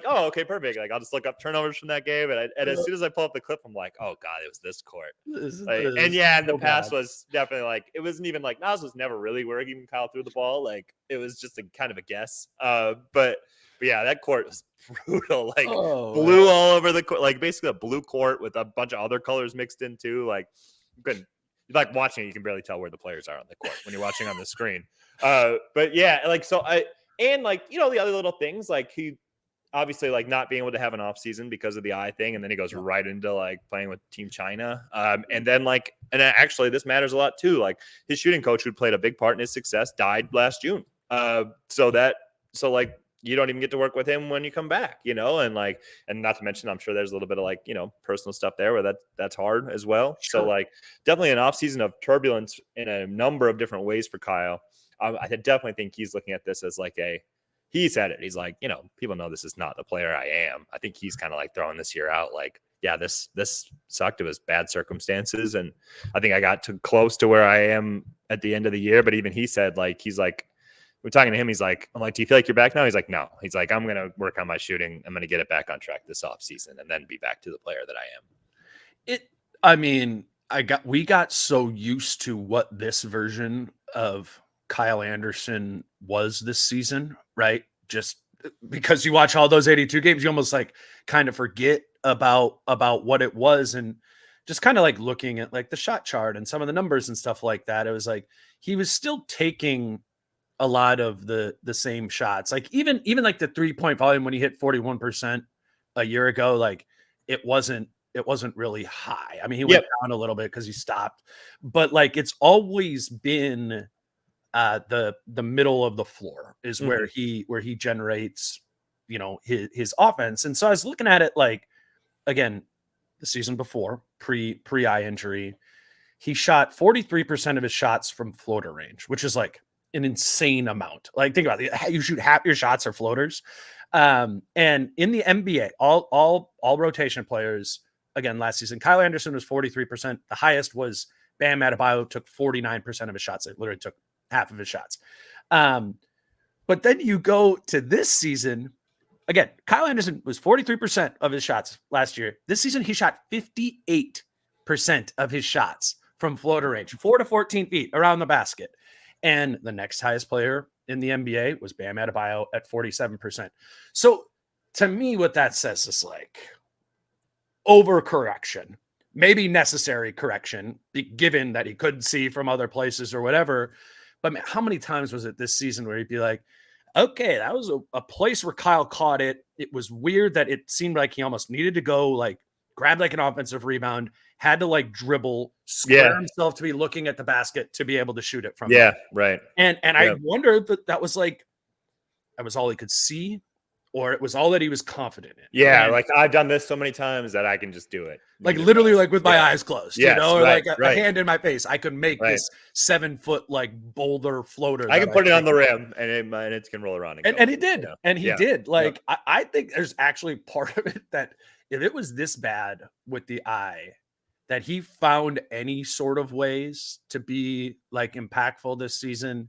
oh, okay, perfect. I'll just look up turnovers from that game, and as soon as I pull up the clip, I'm like, oh god, it was this court. And the pass was definitely it wasn't even Nas was never really working Kyle threw the ball. It was just a kind of a guess. But yeah, that court was brutal. Blue all over the court, basically a blue court with a bunch of other colors mixed in too. Good. Watching it, you can barely tell where the players are on the court when you're watching on the screen. But yeah, the other little things, he obviously not being able to have an off season because of the eye thing, and then he goes right into playing with Team China. And then and actually this matters a lot too. His shooting coach, who played a big part in his success, died last June. So you don't even get to work with him when you come back, and not to mention, I'm sure there's a little bit of personal stuff there where that's hard as well. Sure. So definitely an off season of turbulence in a number of different ways for Kyle. I definitely think he's looking at this as he said it. He's people know this is not the player I am. I think he's kind of throwing this year out. Yeah, this sucked. It was bad circumstances. And I think I got too close to where I am at the end of the year. But even he said, we're talking to him. He's like, I'm like, do you feel like you're back now? He's like, no. He's like, I'm going to work on my shooting. I'm going to get it back on track this offseason and then be back to the player that I am. we got so used to what this version of Kyle Anderson was this season, right? Just because you watch all those 82 games, you almost like kind of forget about what it was. And just kind of like looking at like the shot chart and some of the numbers and stuff like that, it was like he was still taking a lot of the same shots. Like even like the 3-point volume when he hit 41% a year ago, like it wasn't really high. I mean, he went down a little bit because he stopped, but like it's always been the middle of the floor is where he generates, you know, his offense. And so I was looking at it like, again, the season before pre eye injury, he shot 43% of his shots from floater range, which is like an insane amount. Like think about it. You shoot half your shots are floaters. And in the NBA, all rotation players, again, last season, Kyle Anderson was 43%. The highest was Bam Adebayo, took 49% of his shots. It literally took half of his shots. But then you go to this season, again, Kyle Anderson was 43% of his shots last year. This season, he shot 58% of his shots from floater range, 4 to 14 feet around the basket. And the next highest player in the NBA was Bam Adebayo at 47%. So to me, what that says is like overcorrection, maybe necessary correction, given that he couldn't see from other places or whatever. But man, how many times was it this season where he'd be like, okay, that was a place where Kyle caught it. It was weird that it seemed like he almost needed to go like grab like an offensive rebound, had to like dribble, square himself to be looking at the basket to be able to shoot it from there. Right. And I wonder if that was like, that was all he could see, or it was all that he was confident in. Yeah, and like I've done this so many times that I can just do it. Like literally like with my eyes closed, you know, or right, like a hand in my face. I could make this 7-foot like boulder floater. I can put it on the rim and it can roll around. And he did. You know? And he did. Like I think there's actually part of it that if it was this bad with the eye, that he found any sort of ways to be like impactful this season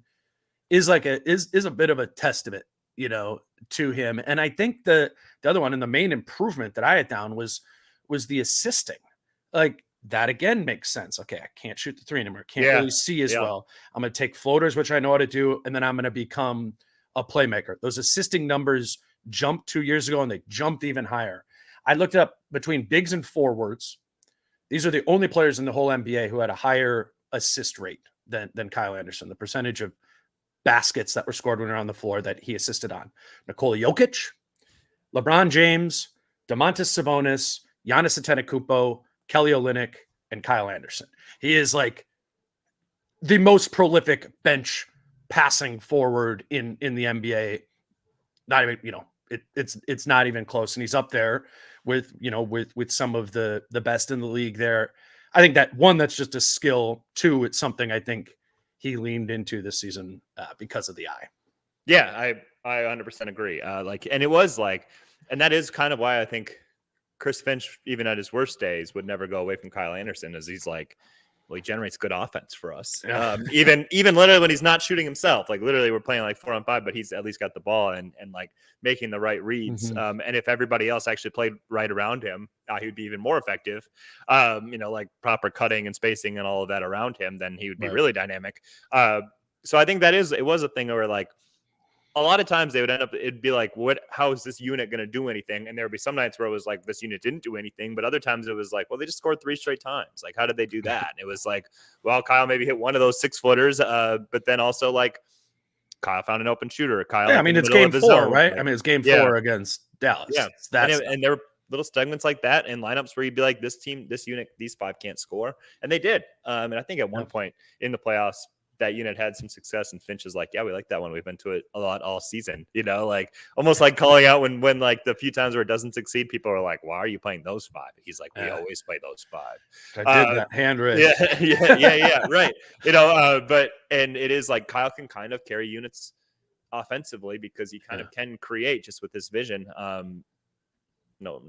is like is a bit of a testament, you know, to him. And I think the other one and the main improvement that I had down was the assisting. Like that again makes sense. Okay, I can't shoot the three anymore. Can't really see as well. I'm going to take floaters, which I know how to do, and then I'm going to become a playmaker. Those assisting numbers jumped 2 years ago, and they jumped even higher. I looked up between bigs and forwards. These are the only players in the whole NBA who had a higher assist rate than Kyle Anderson. The percentage of baskets that were scored when they were on the floor that he assisted on: Nikola Jokic, LeBron James, Domantas Sabonis, Giannis Antetokounmpo, Kelly Olynyk, and Kyle Anderson. He is like the most prolific bench passing forward in the NBA. Not even, you know, it's not even close. And he's up there with, you know, with some of the best in the league there. I think that one, that's just a skill. Two, it's something I think he leaned into this season because of the eye. Yeah, I 100% agree. And it was like, and that is kind of why I think Chris Finch, even at his worst days, would never go away from Kyle Anderson, as he's like, well, he generates good offense for us. Yeah. Even literally when he's not shooting himself, like literally we're playing like 4-on-5, but he's at least got the ball and like making the right reads. And if everybody else actually played right around him, he would be even more effective. You know, like proper cutting and spacing and all of that around him, then he would be really dynamic. So I think it was a thing where like a lot of times they would end up, it'd be like, how is this unit going to do anything? And there would be some nights where it was like, this unit didn't do anything, but other times it was like, well, they just scored 3 straight times. Like, how did they do that? And it was like, well, Kyle maybe hit one of those 6-footers, but then also like Kyle found an open shooter. Kyle, I mean, it's game 4, right? Like, I mean, it's game 4 against Dallas. Yeah. And there were little segments like that and lineups where you'd be like, this team, this unit, these 5 can't score. And they did. And I think at one point in the playoffs, that unit had some success, and Finch is like, yeah, we like that one. We've been to it a lot all season, you know, like almost like calling out when like the few times where it doesn't succeed, people are like, why are you playing those 5? He's like, we always play those 5. I did that hand raise. Yeah, right. You know, and it is like Kyle can kind of carry units offensively because he kind of can create just with his vision. No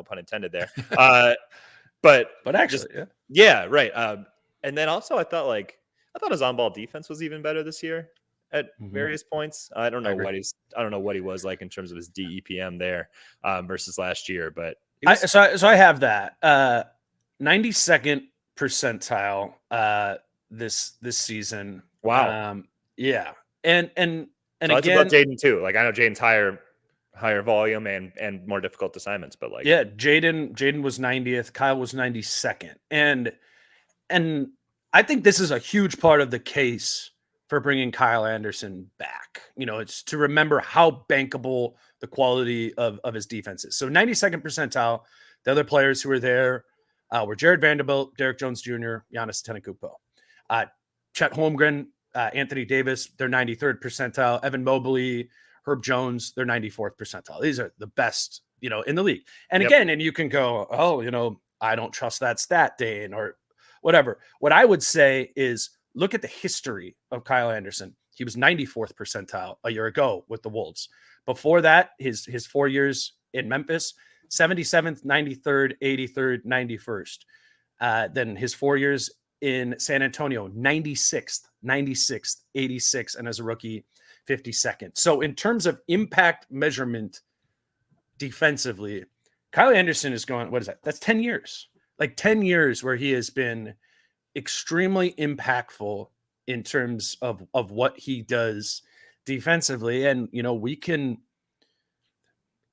pun intended there. But actually, right. And then also I thought his on-ball defense was even better this year at various points. I don't know what he was like in terms of his DEPM there versus last year, but so I have that 92nd percentile this season. Wow. Yeah. And So that's again, above Jaden too. Like I know Jaden's higher volume and more difficult assignments, but like yeah, Jaden was 90th, Kyle was 92nd. And I think this is a huge part of the case for bringing Kyle Anderson back. It's to remember how bankable the quality of his defense is. So 92nd percentile, the other players who were there were Jared Vanderbilt, Derek Jones Jr., Giannis Antetokounmpo, Chet Holmgren, Anthony Davis, they're 93rd percentile, Evan Mobley, Herb Jones, they're 94th percentile. These are the best, in the league. And again, and you can go, oh, I don't trust that stat, Dane, or whatever. What I would say is look at the history of Kyle Anderson. He was 94th percentile a year ago with the Wolves. Before that, his 4 years in Memphis, 77th, 93rd, 83rd, 91st. Then his 4 years in San Antonio, 96th, 86th, and as a rookie, 52nd. So in terms of impact measurement defensively, Kyle Anderson is going, what is that? That's 10 years. Like 10 years where he has been extremely impactful in terms of what he does defensively. And,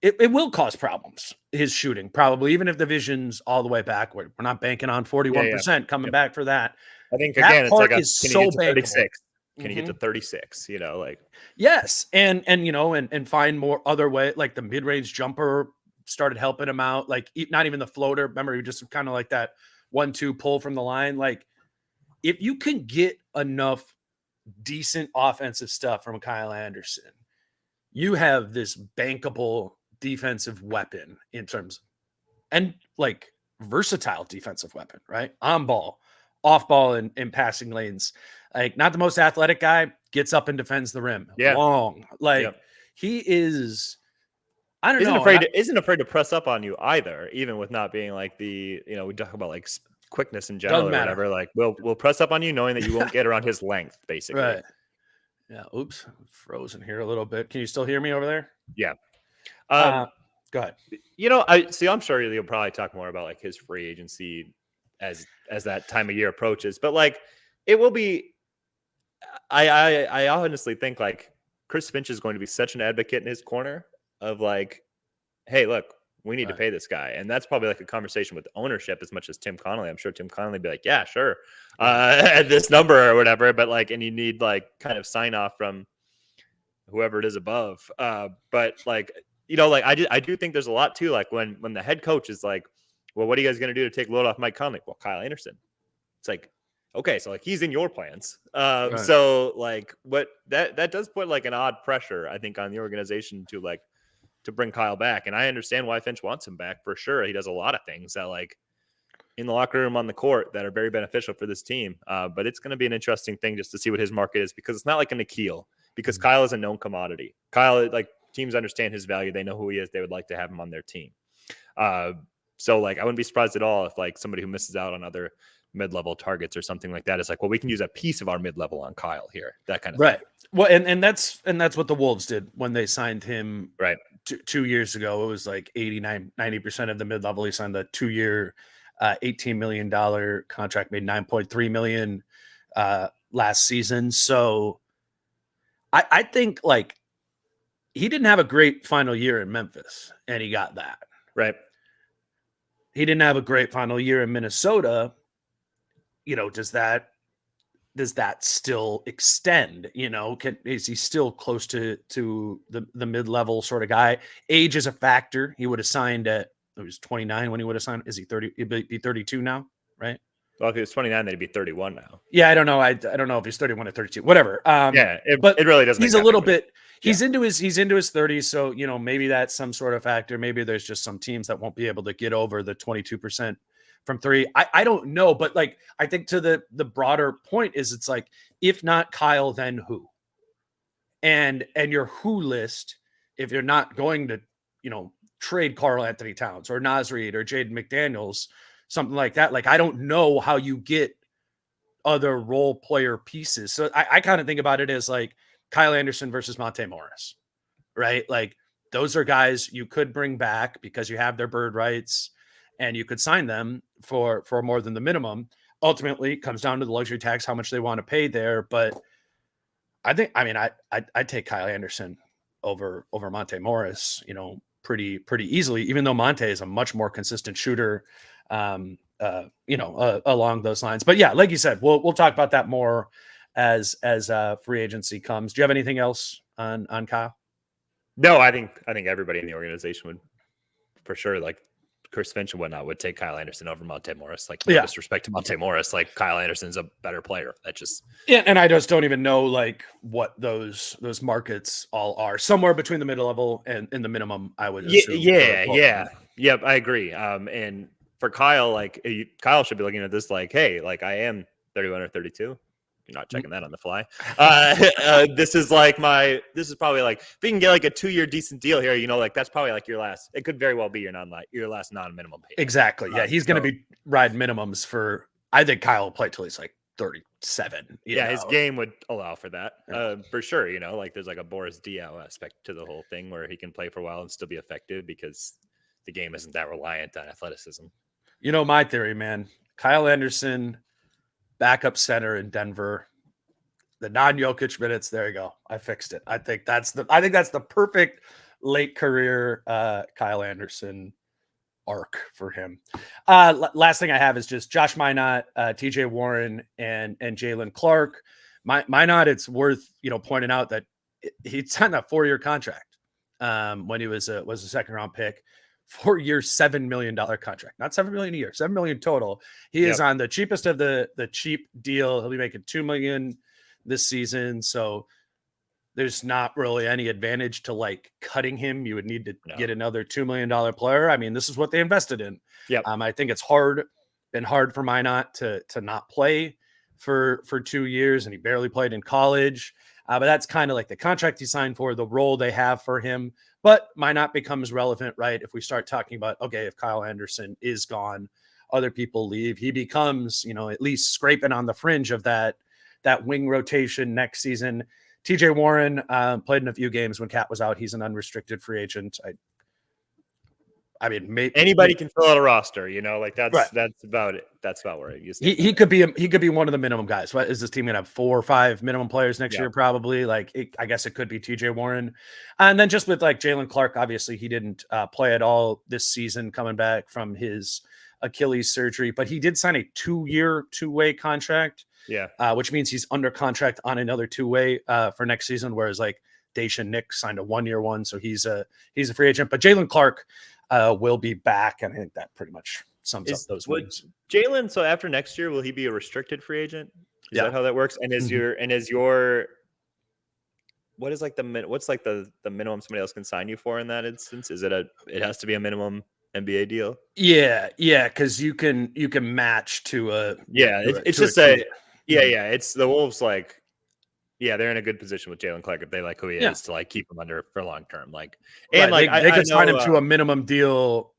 it will cause problems, his shooting, probably, even if the vision's all the way backward. We're not banking on 41% coming back for that. I think, That again, it's part like is can so you get to 36? bankable. Can you get to 36? Yes. And find more other way, like the mid-range jumper started helping him out. Like not even the floater. Remember, he just kind of like that 1-2 pull from the line. Like if you can get enough decent offensive stuff from Kyle Anderson, you have this bankable defensive weapon in terms and like versatile defensive weapon, right? On ball, off ball, and passing lanes. Like not the most athletic guy, gets up and defends the rim. Yeah. Long. Like he is, I don't know. Isn't afraid to press up on you either, even with not being like we talk about like quickness in general or whatever. Like we'll press up on you knowing that you won't get around his length, basically. Right. Yeah. Oops. Frozen here a little bit. Can you still hear me over there? Yeah. Go ahead. I'm sure you'll probably talk more about like his free agency as that time of year approaches, but like it will be. I honestly think like Chris Finch is going to be such an advocate in his corner of like, hey, look, we need to pay this guy, and that's probably like a conversation with ownership as much as Tim Connolly. I'm sure Tim Connolly would be like, yeah, sure, at this number or whatever, but like, and you need like kind of sign off from whoever it is above. But like. Like I do think there's a lot too. Like when the head coach is like, well, what are you guys going to do to take load off Mike Conley? Well, Kyle Anderson. It's like, okay, so like he's in your plans. So like what that does put like an odd pressure, I think, on the organization to bring Kyle back. And I understand why Finch wants him back for sure. He does a lot of things that like in the locker room, on the court, that are very beneficial for this team. But it's going to be an interesting thing just to see what his market is, because it's not like a Nickiel, because Kyle is a known commodity. Kyle, like, teams understand his value. They know who he is. They would like to have him on their team. So like, I wouldn't be surprised at all if like somebody who misses out on other mid-level targets or something like that is like, well, we can use a piece of our mid-level on Kyle here. That kind of thing. Well, and that's what the Wolves did when they signed him 2 years ago. It was like 90% of the mid-level. He signed the 2-year, $18 million contract, made $9.3 million last season. So I think like, he didn't have a great final year in Memphis, and he got that. Right. He didn't have a great final year in Minnesota. Does that still extend? Is he still close to the mid-level sort of guy? Age is a factor. He would have signed at, he was 29 when he would have signed. Is he 30? He'd be 32 now, right? Well, if he was 29, then he'd be 31 now. Yeah, I don't know. I don't know if he's 31 or 32. Whatever. But it really doesn't. He's a little bit. He's into his 30s, so maybe that's some sort of factor. Maybe there's just some teams that won't be able to get over the 22% from three. I don't know, but like I think to the broader point is, it's like, if not Kyle, then who? And your who list, if you're not going to trade Karl Anthony Towns or Naz Reid or Jaden McDaniels, something like that. Like I don't know how you get other role player pieces. So I kind of think about it as like Kyle Anderson versus Monte Morris, right? Like those are guys you could bring back because you have their bird rights and you could sign them for more than the minimum. ultimately it comes down to the luxury tax, how much they want to pay there. But I'd take Kyle Anderson over Monte Morris, pretty easily, even though Monte is a much more consistent shooter, along those lines. But yeah, like you said, we'll talk about that more as free agency comes. Do you have anything else on Kyle? No, I think everybody in the organization would, for sure, like Chris Finch and whatnot, would take Kyle Anderson over Monte Morris. Like, no disrespect to Monte Morris, like Kyle Anderson's a better player. That just and I just don't even know like what those markets all are. Somewhere between the mid level and in the minimum, I would assume. Yep, I agree. And for Kyle, like Kyle should be looking at this like, hey, like I am 31 or 32. You're not checking that on the fly. This is probably like, if you can get like a 2-year decent deal here, like that's probably like it could very well be your last non-minimum pay. Exactly. Yeah. He's going to be riding minimums I think Kyle will play till he's like 37. His game would allow for that. For sure. Like there's like a Boris Diaw aspect to the whole thing where he can play for a while and still be effective because the game isn't that reliant on athleticism. My theory, man, Kyle Anderson, backup center in Denver, the non-Jokic minutes. There you go. I fixed it. I think that's the perfect late career Kyle Anderson arc for him. Last thing I have is just Josh Minott, TJ Warren, and Jaylen Clark. Minott, it's worth pointing out that he signed a 4-year contract when he was a second round pick. 4-year, $7 million contract, not $7 million a year, $7 million total. He is on the cheapest of the cheap deal. He'll be making $2 million this season. So there's not really any advantage to like cutting him. You would need to get another $2 million player. I mean, this is what they invested in. Yep. I think it's been hard for Minott to not play for 2 years, and he barely played in college. But that's kind of like the contract he signed for, the role they have for him. But Minott becomes relevant, right? If we start talking about, okay, if Kyle Anderson is gone, other people leave, he becomes, at least scraping on the fringe of that wing rotation next season. TJ Warren played in a few games when Cat was out. He's an unrestricted free agent. I mean, maybe anybody can fill out a roster, like that's right. That's about it. That's about where it used to he could be one of the minimum guys. What is this team gonna have 4 or 5 minimum players next year? Probably. Like I guess it could be TJ Warren, and then just with like Jaylen Clark, obviously he didn't play at all this season, coming back from his Achilles surgery, but he did sign a 2-year 2-way contract. Which means he's under contract on another 2-way for next season. Whereas like Daishen Nick signed a 1-year one, so he's a free agent. But Jaylen Clark will be back, and I think that pretty much sums up those wins. Jaylen, so after next year, will he be a restricted free agent? Is that how that works? And is what is like what's like the minimum somebody else can sign you for in that instance? Is it has to be a minimum NBA deal? Yeah, because you can match to a it's the Wolves like. Yeah, they're in a good position with Jaylen Clark if they like who he is to like keep him under for long term. Like, and right. they could sign him to a minimum deal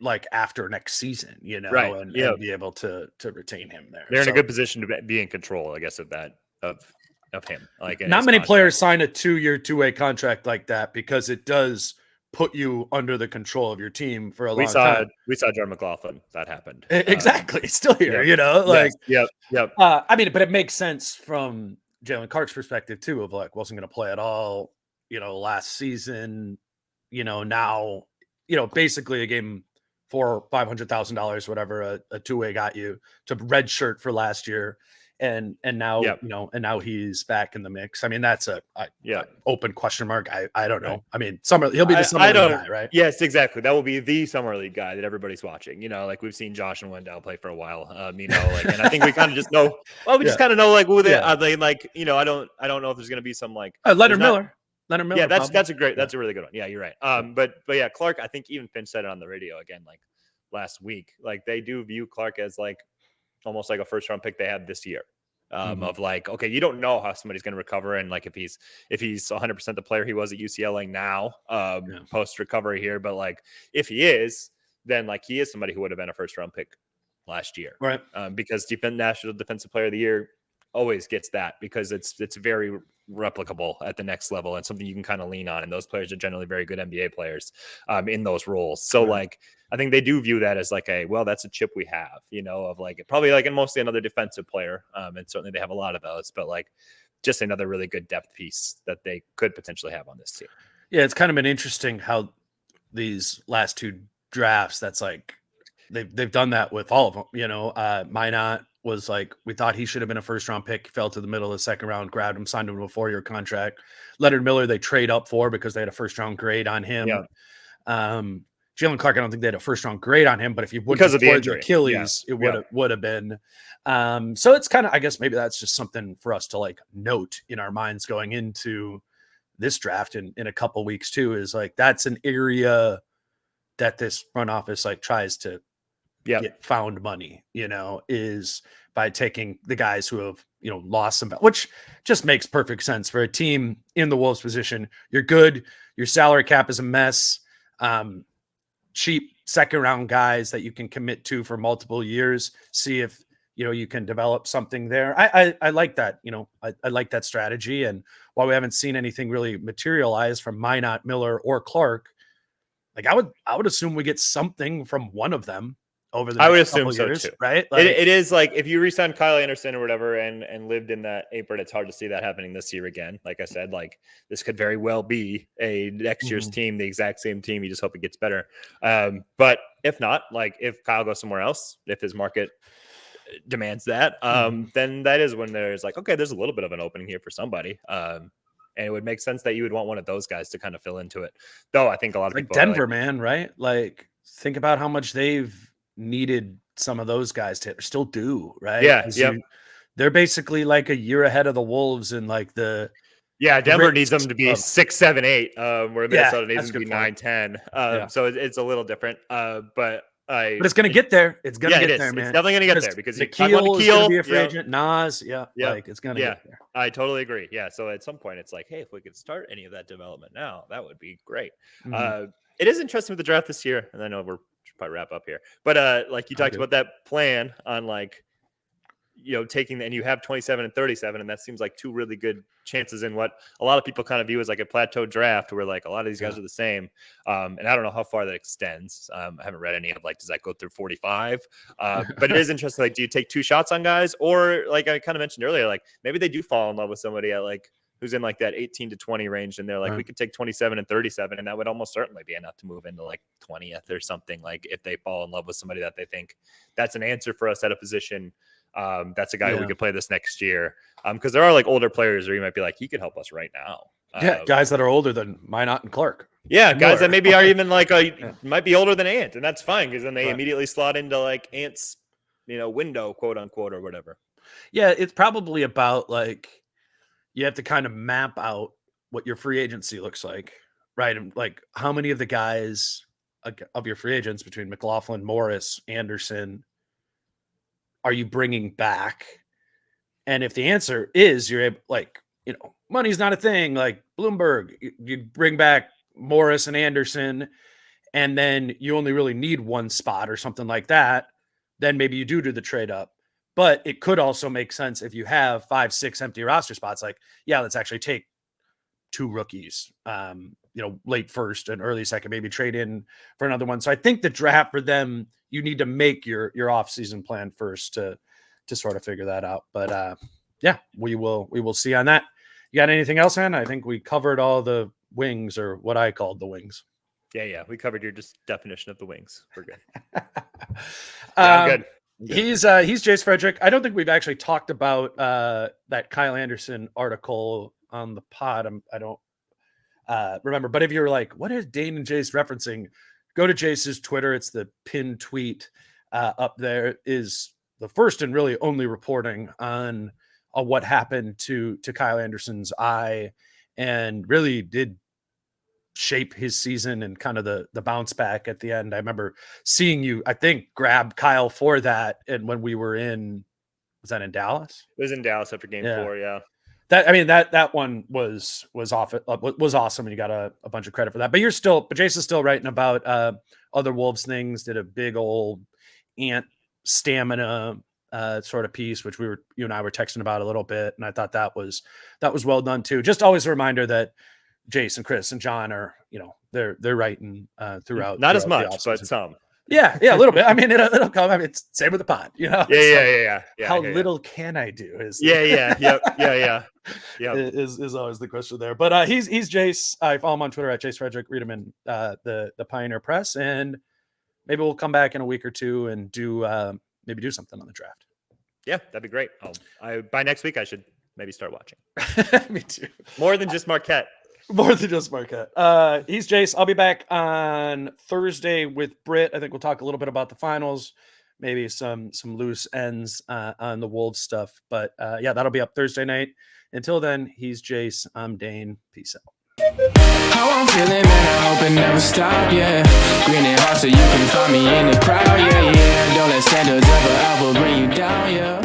like after next season, and be able to retain him there. They're in a good position to be in control, I guess, of that of him. Like, not many players sign a 2-year 2-way contract like that because it does put you under the control of your team for a long time. We saw Jordan McLaughlin. That happened. Exactly. It's still here, Yep. I mean, but it makes sense from Jaylen Clark's perspective too, of like, wasn't going to play at all, last season, now, basically a game for $500,000, whatever a 2-way got you to redshirt for last year. And now, and now he's back in the mix. I mean, that's an open question mark. I don't know. Right. I mean, he'll be the summer league guy, right? Yes, exactly. That will be the summer league guy that everybody's watching. Like we've seen Josh and Wendell play for a while. And I think we kind of just know. Well, we just kind of know like who they are. They like, I don't know if there's going to be some like Leonard Miller. Yeah, that's a really good one. Yeah, you're right. But yeah, Clark. I think even Finch said it on the radio again, like last week. Like they do view Clark as like almost like a first round pick they had this year. Of like, okay, you don't know how somebody's going to recover, and like if he's 100% the player he was at UCLA now, post recovery here, but like if he is, then like he is somebody who would have been a first round pick last year, right? Because National Defensive Player of the Year always gets that because it's very replicable at the next level and something you can kind of lean on. And those players are generally very good NBA players in those roles. So like, I think they do view that as like that's a chip we have, of like probably like mostly another defensive player. And certainly they have a lot of those, but like just another really good depth piece that they could potentially have on this team. Yeah. It's kind of been interesting how these last two drafts, that's like, they've done that with all of them, Minott was like, we thought he should have been a first round pick, fell to the middle of the second round, grabbed him, signed him to a 4-year contract. Leonard Miller, they trade up for because they had a first round grade on him. Yeah. Jaylen Clark, I don't think they had a first round grade on him, but if you wouldn't because of the injury, Achilles, it would have been. So it's kind of, I guess maybe that's just something for us to like note in our minds going into this draft in a couple weeks too, is like, that's an area that this front office like tries to get found money, is by taking the guys who have, lost some, which just makes perfect sense for a team in the Wolves position. You're good. Your salary cap is a mess. Cheap second round guys that you can commit to for multiple years. See if, you can develop something there. I like that, I like that strategy. And while we haven't seen anything really materialize from Minott, Miller, or Clark, like I would assume we get something from one of them over the next couple years, too. Right? Like, it is like if you re-sign Kyle Anderson or whatever and lived in that apron, it's hard to see that happening this year again. Like I said, like this could very well be a next year's team, the exact same team. You just hope it gets better. But if not, like if Kyle goes somewhere else, if his market demands that, then that is when there's like, okay, there's a little bit of an opening here for somebody. And it would make sense that you would want one of those guys to kind of fill into it. Though I think a lot of people Denver, man, right? Like think about how much they've needed some of those guys to still do, right? Yeah. They're basically like a year ahead of the Wolves in like Denver needs them to be 6, 7, 8, where Minnesota needs them to be 9, 10. So it's a little different. But it's going to get there. It's going to get there, man. It's definitely going to get there because Nickiel is going to be a free agent. Nas, like it's going to get there. I totally agree. Yeah, so at some point it's like, hey, if we could start any of that development now, that would be great. It is interesting with the draft this year, and I know we're probably wrap up here, but like you talked about that plan on like taking and you have 27 and 37, and that seems like two really good chances in what a lot of people kind of view as like a plateau draft where like a lot of these guys are the same. And I don't know how far that extends. I haven't read any of like, does that go through 45? But it is interesting. Like, do you take two shots on guys, or like I kind of mentioned earlier, like maybe they do fall in love with somebody at like who's in like that 18 to 20 range, and they're like, we could take 27 and 37, and that would almost certainly be enough to move into like 20th or something. Like if they fall in love with somebody that they think that's an answer for us at a position. That's a guy who we could play this next year. Because there are like older players where you might be like, he could help us right now. Guys that are older than Minott and Clark. Guys that maybe are even like might be older than Ant, and that's fine because then they immediately slot into like Ant's, window, quote unquote, or whatever. Yeah, it's probably about like you have to kind of map out what your free agency looks like, right? And like how many of the guys of your free agents between McLaughlin, Morris, Anderson are you bringing back? And if the answer is you're able, like, money's not a thing, like Bloomberg, you bring back Morris and Anderson, and then you only really need one spot or something like that, then maybe you do the trade up. But it could also make sense if you have 5, 6 empty roster spots, like, let's actually take 2 rookies, late first and early second, maybe trade in for another one. So I think the draft for them, you need to make your offseason plan first to sort of figure that out. But we will see on that. You got anything else, man? I think we covered all the wings, or what I called the wings. Yeah. We covered your just definition of the wings. We're good. I'm good. He's Jace Frederick. I don't think we've actually talked about that Kyle Anderson article on the pod. I don't remember, but if you're like, what is Dane and Jace referencing? Go to Jace's Twitter. It's the pinned tweet up there. Is the first and really only reporting on what happened to Kyle Anderson's eye, and really did shape his season and kind of the bounce back at the end. I remember seeing you, I think, grab Kyle for that. And when we were was that in Dallas? It was in Dallas after game 4. Yeah. That one was awesome. And you got a bunch of credit for that, but Jason's still writing about other Wolves things. Did a big old Ant stamina sort of piece, which you and I were texting about a little bit, and I thought that was well done too. Just always a reminder that Jason, Chris, and John are, they're writing throughout. Not as much, but some. Yeah, a little bit. I mean, it'll come. I mean, it's same with the pod, Yeah. How little can I do? Yeah. Is always the question there. But he's Jace. I follow him on Twitter at Jace Frederick. Read him in the Pioneer Press, and maybe we'll come back in a week or two and do something on the draft. Yeah, that'd be great. By next week, I should maybe start watching. Me too. More than just Marquette. More than just Marquette. He's Jace. I'll be back on Thursday with Britt. I think we'll talk a little bit about the finals, maybe some loose ends on the Wolves stuff. But that'll be up Thursday night. Until then, he's Jace. I'm Dane. Peace out. How I'm feeling, man, I hope it never stop, yeah. Green and hard so you can find me in the crowd, yeah. Don't let standards ever bring you down, yeah.